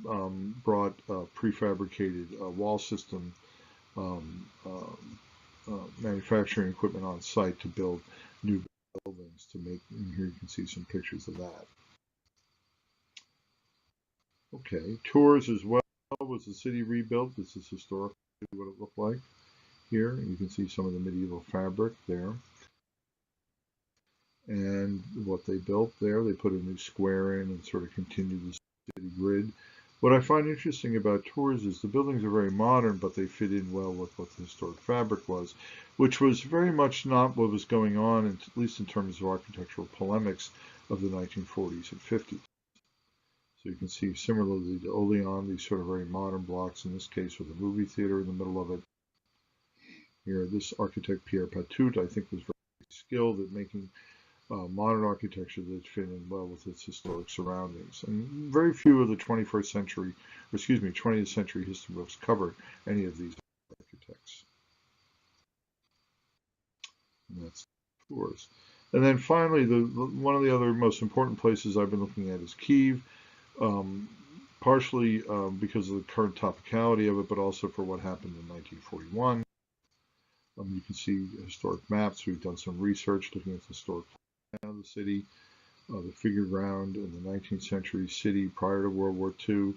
brought prefabricated wall system manufacturing equipment on site to build new buildings to make, and here you can see some pictures of that. Okay, tours as well. Was the city rebuilt? This is historically what it looked like here. You can see some of the medieval fabric there. And what they built there, they put a new square in and sort of continued the city grid. What I find interesting about tours is the buildings are very modern, but they fit in well with what the historic fabric was, which was very much not what was going on, at least in terms of architectural polemics of the 1940s and 50s. So you can see similarly to Oleon, these sort of very modern blocks, in this case with a movie theater in the middle of it. Here, this architect Pierre Patout, I think, was very skilled at making modern architecture that fit in well with its historic surroundings. And very few of the 20th century history books cover any of these architects. And that's tours. And then finally, one of the other most important places I've been looking at is Kyiv, partially because of the current topicality of it, but also for what happened in 1941. You can see historic maps. We've done some research looking at the historic plan of the city, the figure ground in the 19th century city prior to World War II.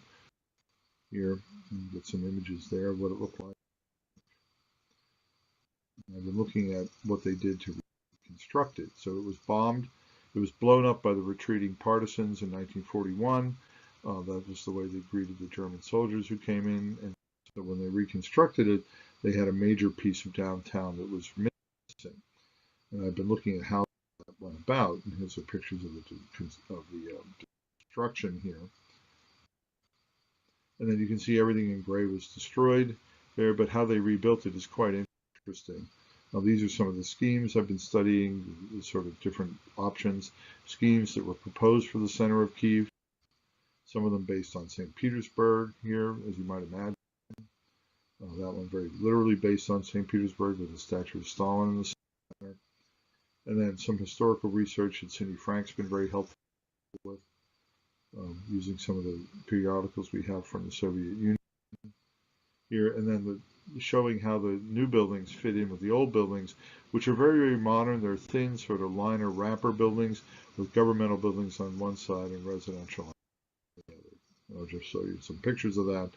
Here, you get some images there of what it looked like. And I've been looking at what they did to reconstruct it. So it was bombed. It was blown up by the retreating partisans in 1941. That was the way they greeted the German soldiers who came in. And so when they reconstructed it, they had a major piece of downtown that was missing. And I've been looking at how that went about. And here's the pictures of the destruction here. And then you can see everything in gray was destroyed there, but how they rebuilt it is quite interesting. Now, these are some of the schemes I've been studying, the sort of different options, schemes that were proposed for the center of Kyiv. Some of them based on St. Petersburg here, as you might imagine. That one very literally based on St. Petersburg with the statue of Stalin in the center. And then some historical research that Cindy Frank's been very helpful with, using some of the periodicals we have from the Soviet Union here. And then showing how the new buildings fit in with the old buildings, which are very, very modern. They're thin, sort of liner wrapper buildings with governmental buildings on one side and residential on the other. I'll just show you some pictures of that.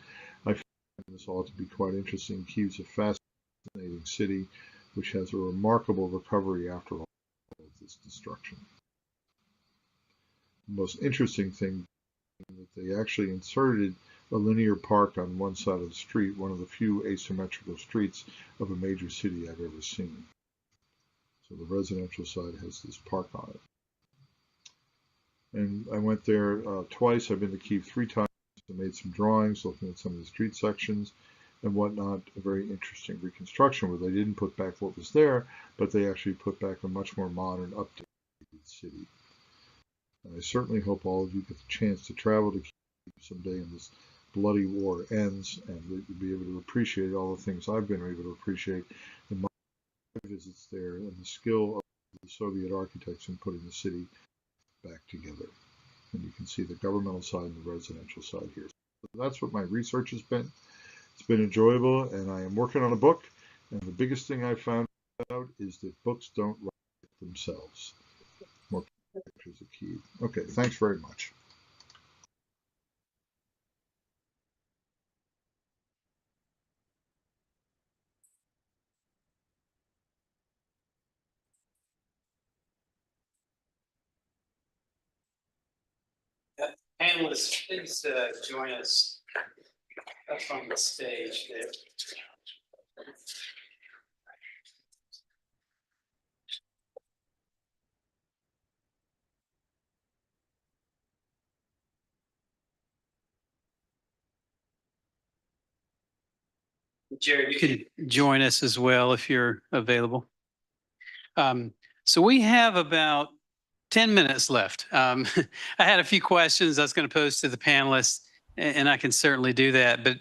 I find this all to be quite interesting. Kyiv's a fascinating city, which has a remarkable recovery after all of this destruction. The most interesting thing is that they actually inserted a linear park on one side of the street, one of the few asymmetrical streets of a major city I've ever seen. So the residential side has this park on it. And I went there twice. I've been to Kyiv 3 times. I made some drawings looking at some of the street sections and whatnot. A very interesting reconstruction where they didn't put back what was there, but they actually put back a much more modern, updated city. And I certainly hope all of you get the chance to travel to Kyiv someday in this bloody war ends, and that you'll be able to appreciate all the things I've been able to appreciate in my visits there, and the skill of the Soviet architects in putting the city back together. And you can see the governmental side and the residential side here. That's what my research has been. It's been enjoyable, and I am working on a book. And the biggest thing I found out is that books don't write themselves. More pictures are key. Okay, thanks very much. Panelists, please join us up on the stage there. Jerry, you could join us as well if you're available. So we have about 10 minutes left. I had a few questions I was going to pose to the panelists, and I can certainly do that, but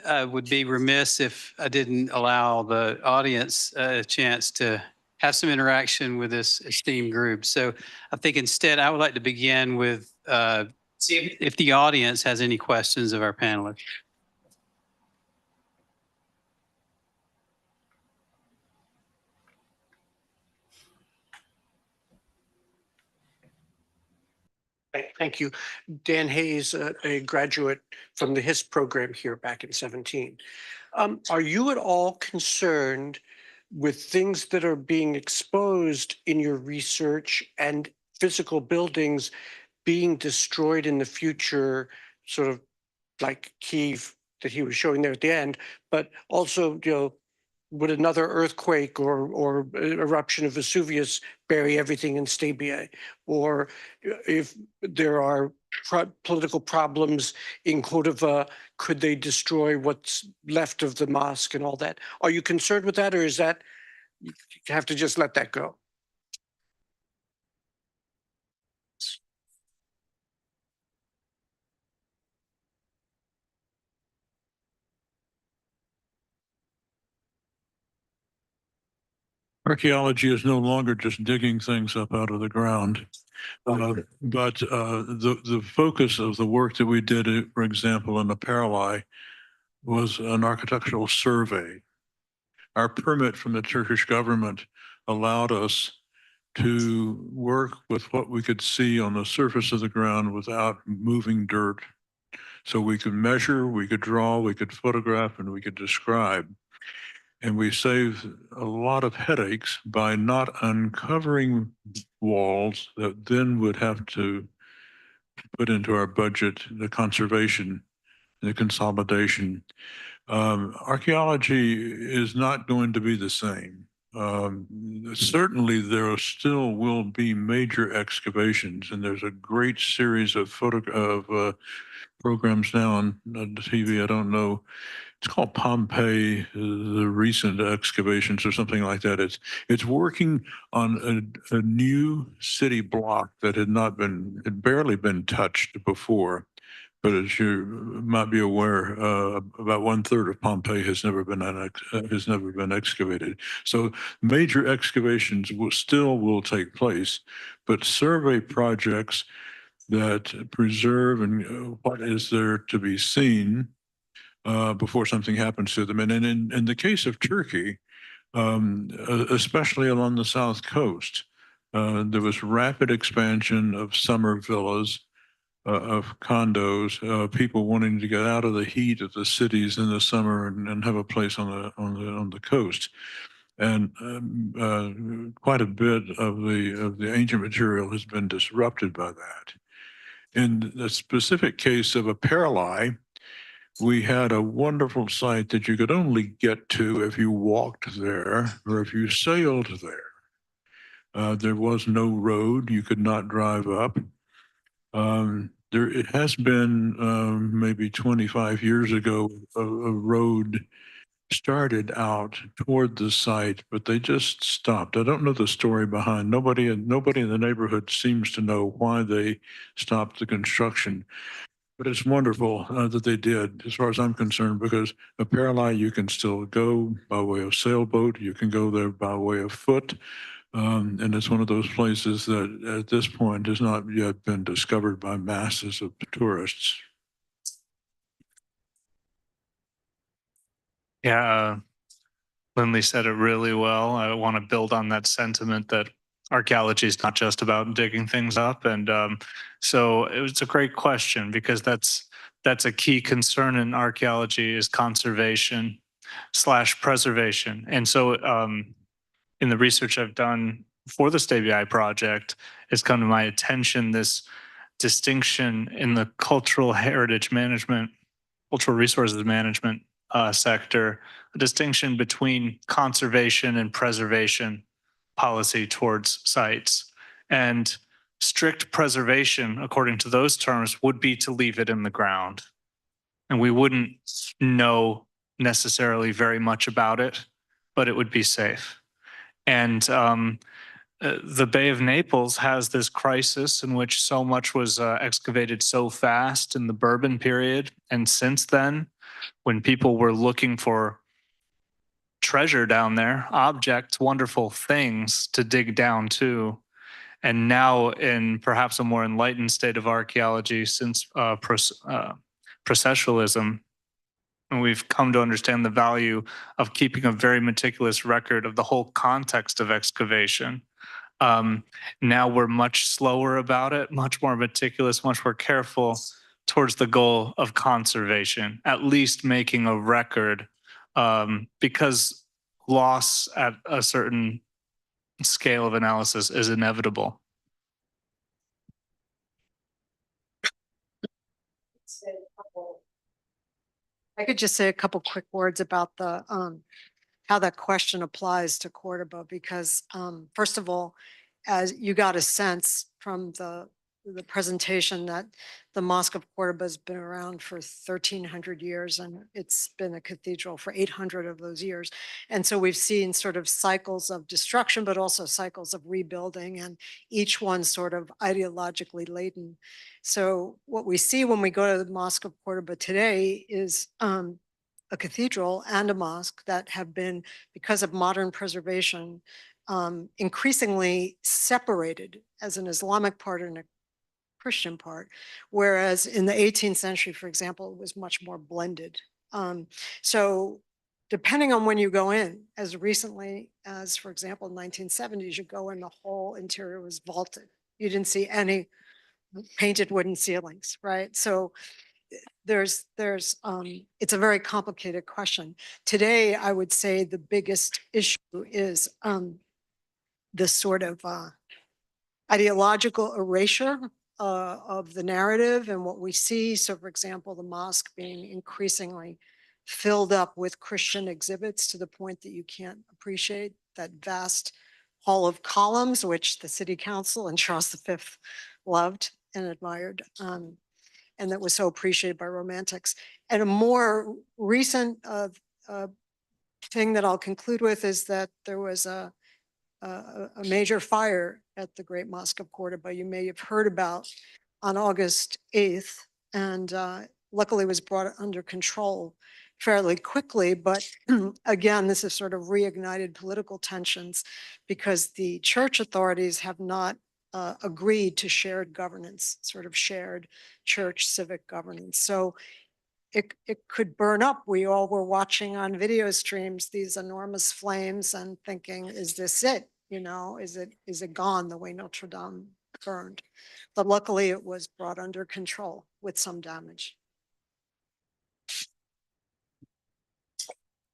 I would be remiss if I didn't allow the audience a chance to have some interaction with this esteemed group. So I think instead I would like to begin with see if the audience has any questions of our panelists. Thank you. Dan Hayes, a graduate from the HIST program here back in 17. Are you at all concerned with things that are being exposed in your research and physical buildings being destroyed in the future, sort of like Kiev that he was showing there at the end, but also, would another earthquake or eruption of Vesuvius bury everything in Stabia? Or if there are political problems in Cordova, could they destroy what's left of the mosque and all that? Are you concerned with that, or is that you have to just let that go? Archaeology is no longer just digging things up out of the ground. But the focus of the work that we did, for example, in the Paralai, was an architectural survey. Our permit from the Turkish government allowed us to work with what we could see on the surface of the ground without moving dirt. So we could measure, we could draw, we could photograph, and we could describe. And we saved a lot of headaches by not uncovering walls that then would have to put into our budget the conservation, the consolidation. Archaeology is not going to be the same. Certainly, there still will be major excavations, and there's a great series of programs now on the TV. I don't know. It's called Pompeii, the recent excavations or something like that. It's working on a new city block that had barely been touched before. But as you might be aware, about 1/3 of Pompeii has never been excavated. So major excavations will take place, but survey projects that preserve and what is there to be seen before something happens to them. And in the case of Turkey, especially along the south coast, there was rapid expansion of summer villas, of condos, people wanting to get out of the heat of the cities in the summer and have a place on the coast. And quite a bit of the ancient material has been disrupted by that. In the specific case of a Paralai, we had a wonderful site that you could only get to if you walked there or if you sailed there. There was no road. You could not drive up. It has been maybe 25 years ago, a road started out toward the site, but they just stopped. I don't know the story behind. Nobody in the neighborhood seems to know why they stopped the construction. But it's wonderful that they did, as far as I'm concerned, because a Paralai you can still go by way of sailboat. You can go there by way of foot. And it's one of those places that at this point has not yet been discovered by masses of tourists. Yeah, Lindley said it really well. I want to build on that sentiment that archaeology is not just about digging things up. And so it was a great question because that's a key concern in archaeology is conservation / preservation. And so in the research I've done for the STABI project, it's come to my attention this distinction in the cultural heritage management, cultural resources management sector, a distinction between conservation and preservation policy towards sites. And strict preservation, according to those terms, would be to leave it in the ground. And we wouldn't know necessarily very much about it, but it would be safe. And the Bay of Naples has this crisis in which so much was excavated so fast in the Bourbon period. And since then, when people were looking for treasure down there, objects, wonderful things to dig down to, and now in perhaps a more enlightened state of archaeology since processualism, and we've come to understand the value of keeping a very meticulous record of the whole context of excavation. Now we're much slower about it, much more meticulous, much more careful towards the goal of conservation, at least making a record, because loss at a certain scale of analysis is inevitable. I could just say a couple quick words about the how that question applies to Cordoba, because first of all, as you got a sense from the presentation that the Mosque of Cordoba has been around for 1,300 years, and it's been a cathedral for 800 of those years. And so we've seen sort of cycles of destruction, but also cycles of rebuilding, and each one sort of ideologically laden. So what we see when we go to the Mosque of Cordoba today is a cathedral and a mosque that have been, because of modern preservation, increasingly separated as an Islamic part and a Christian part, whereas in the 18th century, for example, it was much more blended. So depending on when you go in, as recently as, for example, 1970s, you go in, the whole interior was vaulted. You didn't see any painted wooden ceilings, right? So it's a very complicated question. Today, I would say the biggest issue is this sort of ideological erasure of the narrative and what we see. So for example, the mosque being increasingly filled up with Christian exhibits to the point that you can't appreciate that vast hall of columns, which the city council and Charles V loved and admired, and that was so appreciated by romantics. And a more recent thing that I'll conclude with is that there was a major fire at the Great Mosque of Cordoba you may have heard about on August 8th, and luckily was brought under control fairly quickly. But again, this has sort of reignited political tensions because the church authorities have not agreed to shared governance, sort of shared church civic governance. So it could burn up. We all were watching on video streams these enormous flames and thinking, is this it? You know, is it gone the way Notre Dame burned? But luckily it was brought under control with some damage.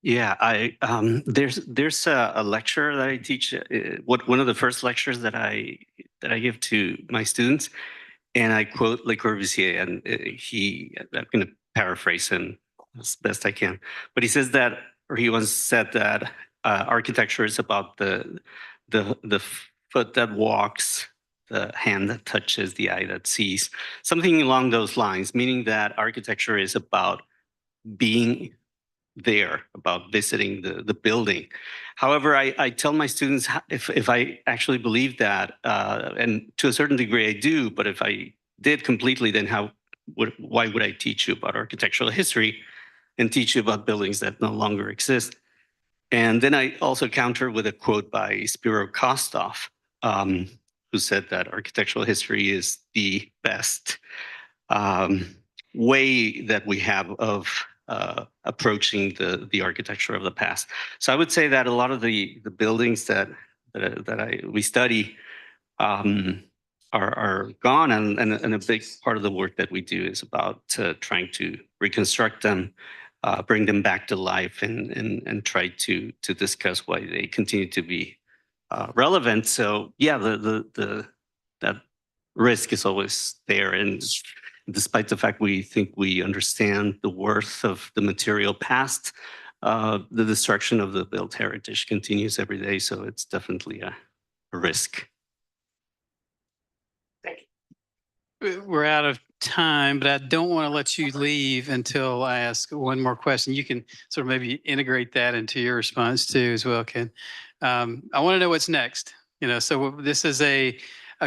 Yeah, there's a lecture that I teach. One of the first lectures that I give to my students, and I quote Le Corbusier, and I'm going to paraphrase him as best I can, but he says that, or he once said that architecture is about the foot that walks, the hand that touches, the eye that sees, something along those lines, meaning that architecture is about being there, about visiting the building. However, I tell my students, if I actually believe that, and to a certain degree I do, but if I did completely, then why would I teach you about architectural history and teach you about buildings that no longer exist? And then I also counter with a quote by Spiro Kostov, who said that architectural history is the best way that we have of approaching the architecture of the past. So I would say that a lot of the buildings that we study are gone, and a big part of the work that we do is about trying to reconstruct them, bring them back to life, and try to discuss why they continue to be relevant. So yeah, that risk is always there, and despite the fact we think we understand the worth of the material past, the destruction of the built heritage continues every day. So it's definitely a risk. We're out of time, but I don't want to let you leave until I ask one more question. You can sort of maybe integrate that into your response too as well, Ken. I want to know what's next. So this is a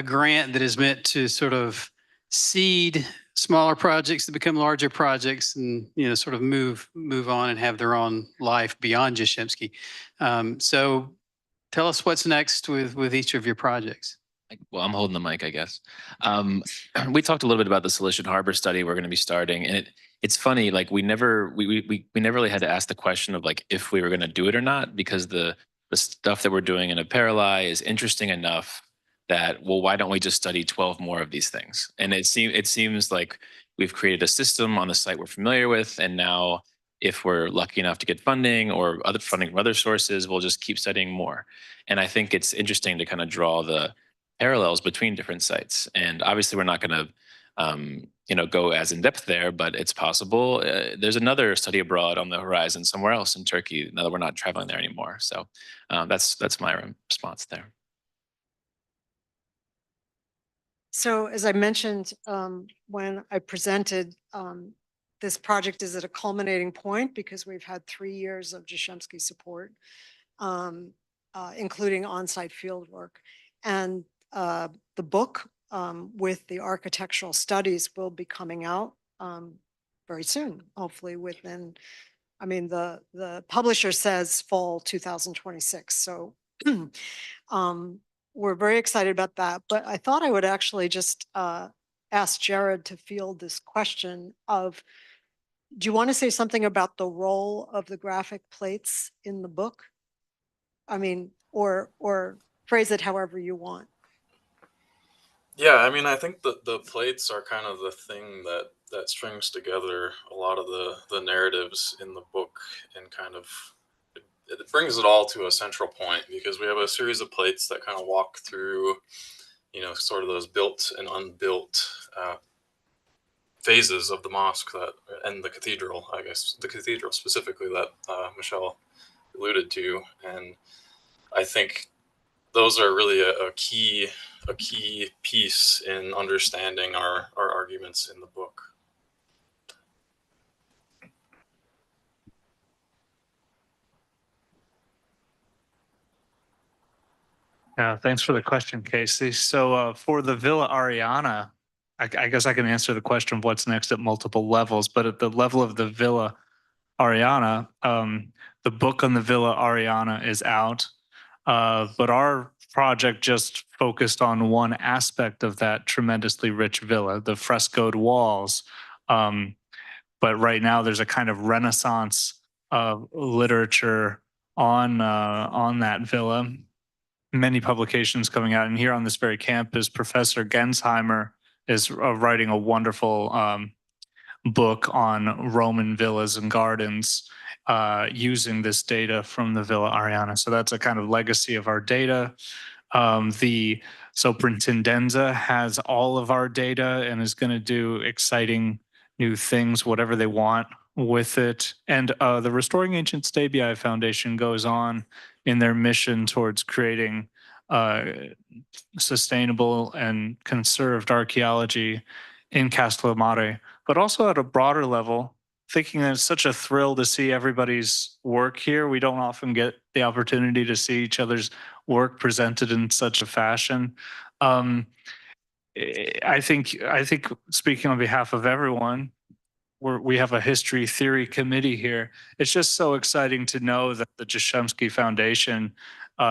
grant that is meant to sort of seed smaller projects to become larger projects, and sort of move on and have their own life beyond Jashemski. So tell us what's next with each of your projects. Well, I'm holding the mic, I guess. We talked a little bit about the Solution Harbor study we're going to be starting, and it's funny. Like we never really had to ask the question of like if we were going to do it or not, because the stuff that we're doing in a Paralai is interesting enough that, well, why don't we just study 12 more of these things? And it seems like we've created a system on the site we're familiar with, and now if we're lucky enough to get funding or other funding from other sources, we'll just keep studying more. And I think it's interesting to kind of draw the parallels between different sites. And obviously we're not going to go as in depth there, but it's possible. There's another study abroad on the horizon somewhere else in Turkey, now that we're not traveling there anymore. So that's my response there. So as I mentioned, when I presented, this project is at a culminating point because we've had 3 years of Jashemski support, including on-site field work. And the book with the architectural studies will be coming out very soon, hopefully within, the publisher says fall 2026. So we're very excited about that. But I thought I would actually just ask Jared to field this question of, do you want to say something about the role of the graphic plates in the book? Or phrase it however you want. Yeah, I think the plates are kind of the thing that strings together a lot of the narratives in the book, and kind of it brings it all to a central point, because we have a series of plates that kind of walk through, sort of those built and unbuilt phases of the mosque and the cathedral, I guess, the cathedral specifically that Michelle alluded to. And I think those are really a key piece in understanding our arguments in the book. Yeah, thanks for the question, Casey. So for the Villa Ariana, I guess I can answer the question of what's next at multiple levels, but at the level of the Villa Ariana, the book on the Villa Ariana is out, but our project just focused on one aspect of that tremendously rich villa, the frescoed walls. But right now there's a kind of renaissance of literature on that villa. Many publications coming out, and here on this very campus, Professor Gensheimer is writing a wonderful book on Roman villas and gardens using this data from the Villa Ariana. So that's a kind of legacy of our data. The Superintendenza has all of our data and is going to do exciting new things, whatever they want with it. And the Restoring Ancient Stabii Foundation goes on in their mission towards creating sustainable and conserved archaeology in Castellamare, but also at a broader level, thinking that it's such a thrill to see everybody's work here. We don't often get the opportunity to see each other's work presented in such a fashion. I think speaking on behalf of everyone, we have a history theory committee here. It's just so exciting to know that the Jashemski Foundation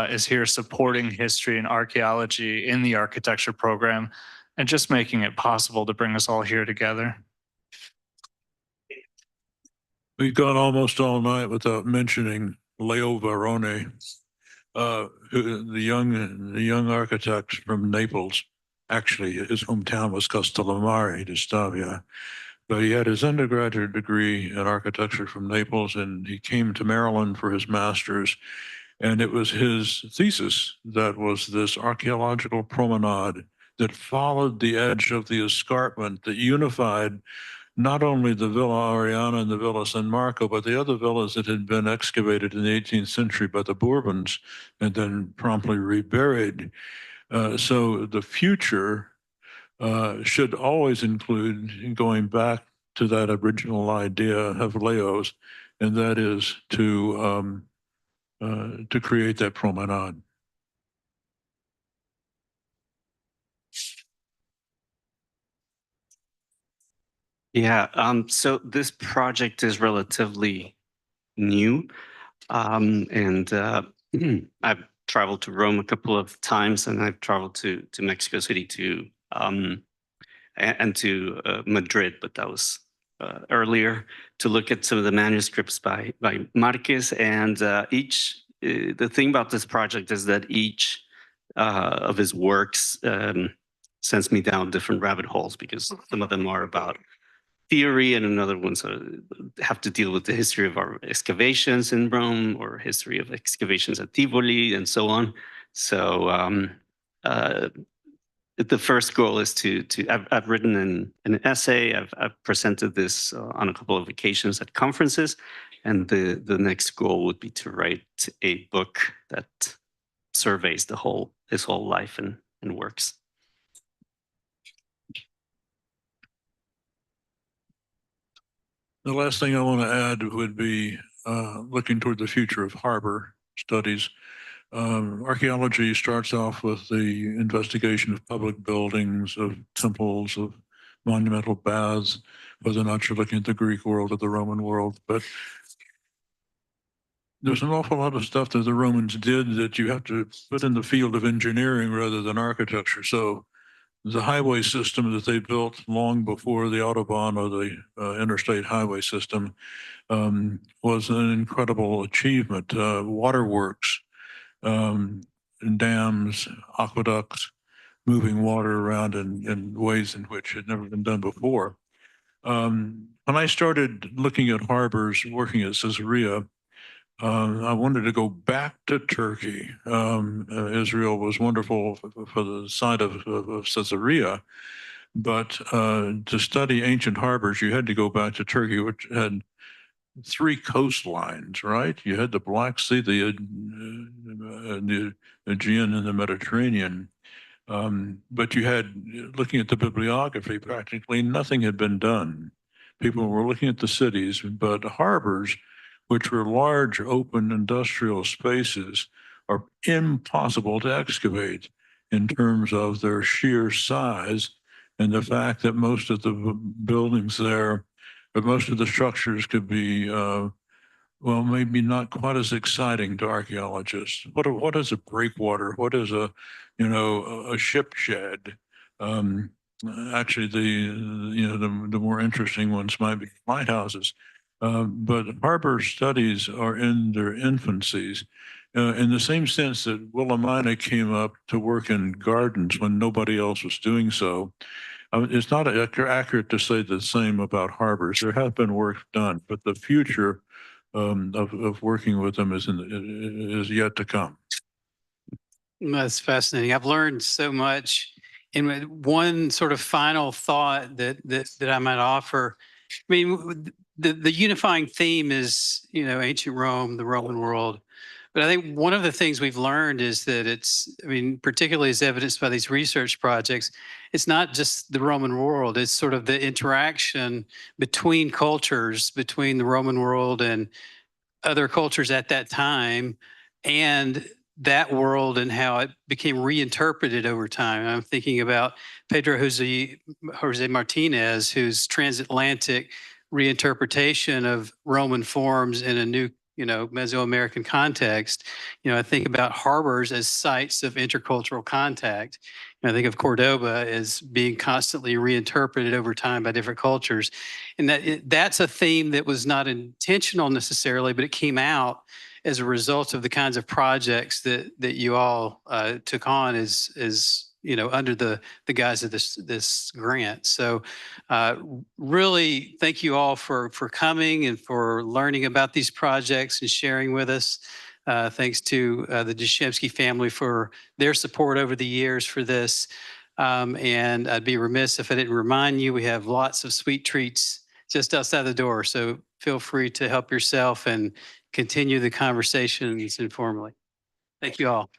is here supporting history and archaeology in the architecture program, and just making it possible to bring us all here together. We've gone almost all night without mentioning Leo Varone, the young architect from Naples. Actually, his hometown was Castellammare di Stabia, but he had his undergraduate degree in architecture from Naples, and he came to Maryland for his master's. And it was his thesis that was this archeological promenade that followed the edge of the escarpment that unified not only the Villa Ariana and the Villa San Marco, but the other villas that had been excavated in the 18th century by the Bourbons and then promptly reburied. So the future should always include going back to that original idea of Leo's, and that is to create that promenade. Yeah, so this project is relatively new. And I've traveled to Rome a couple of times, and I've traveled to Mexico City and to Madrid, but that was earlier, to look at some of the manuscripts by Marquez. And the thing about this project is that each of his works sends me down different rabbit holes, because some of them are about theory, and another ones have to deal with the history of our excavations in Rome, or history of excavations at Tivoli, and so on. So the first goal is I've written an essay. I've presented this on a couple of occasions at conferences, and the next goal would be to write a book that surveys his whole life and works. The last thing I want to add would be looking toward the future of harbor studies. Archaeology starts off with the investigation of public buildings, of temples, of monumental baths, whether or not you're looking at the Greek world or the Roman world. But there's an awful lot of stuff that the Romans did that you have to put in the field of engineering rather than architecture. So the highway system that they built long before the Autobahn or the interstate highway system was an incredible achievement. Waterworks, dams, aqueducts, moving water around in ways in which had never been done before. When I started looking at harbors, working at Caesarea, I wanted to go back to Turkey. Israel was wonderful for the site of Caesarea, but to study ancient harbors, you had to go back to Turkey, which had three coastlines, right? You had the Black Sea, the Aegean, and the Mediterranean. But you had, looking at the bibliography, practically nothing had been done. People were looking at the cities, but harbors, which were large open industrial spaces, are impossible to excavate in terms of their sheer size and the fact that most of the buildings there, or most of the structures could be, well, maybe not quite as exciting to archaeologists. What is a breakwater? What is a ship shed? Actually, the more interesting ones might be lighthouses. But harbor studies are in their infancies, in the same sense that Wilhelmina came up to work in gardens when nobody else was doing so. It's not accurate to say the same about harbors. There has been work done, but the future of working with them is yet to come. That's fascinating. I've learned so much. And one sort of final thought that I might offer, I mean, the unifying theme is, ancient Rome, the Roman world. But I think one of the things we've learned is that particularly as evidenced by these research projects, it's not just the Roman world, it's sort of the interaction between cultures, between the Roman world and other cultures at that time, and that world and how it became reinterpreted over time. I'm thinking about Pedro Jose Martinez, whose transatlantic reinterpretation of Roman forms in a new Mesoamerican context. I think about harbors as sites of intercultural contact. I think of Cordoba as being constantly reinterpreted over time by different cultures. And that's a theme that was not intentional necessarily, but it came out as a result of the kinds of projects that you all took on as under the guise of this grant. So really thank you all for coming and for learning about these projects and sharing with us. Thanks to the Jashemski family for their support over the years for this. And I'd be remiss if I didn't remind you, we have lots of sweet treats just outside the door. So feel free to help yourself and continue the conversations informally. Thank you all.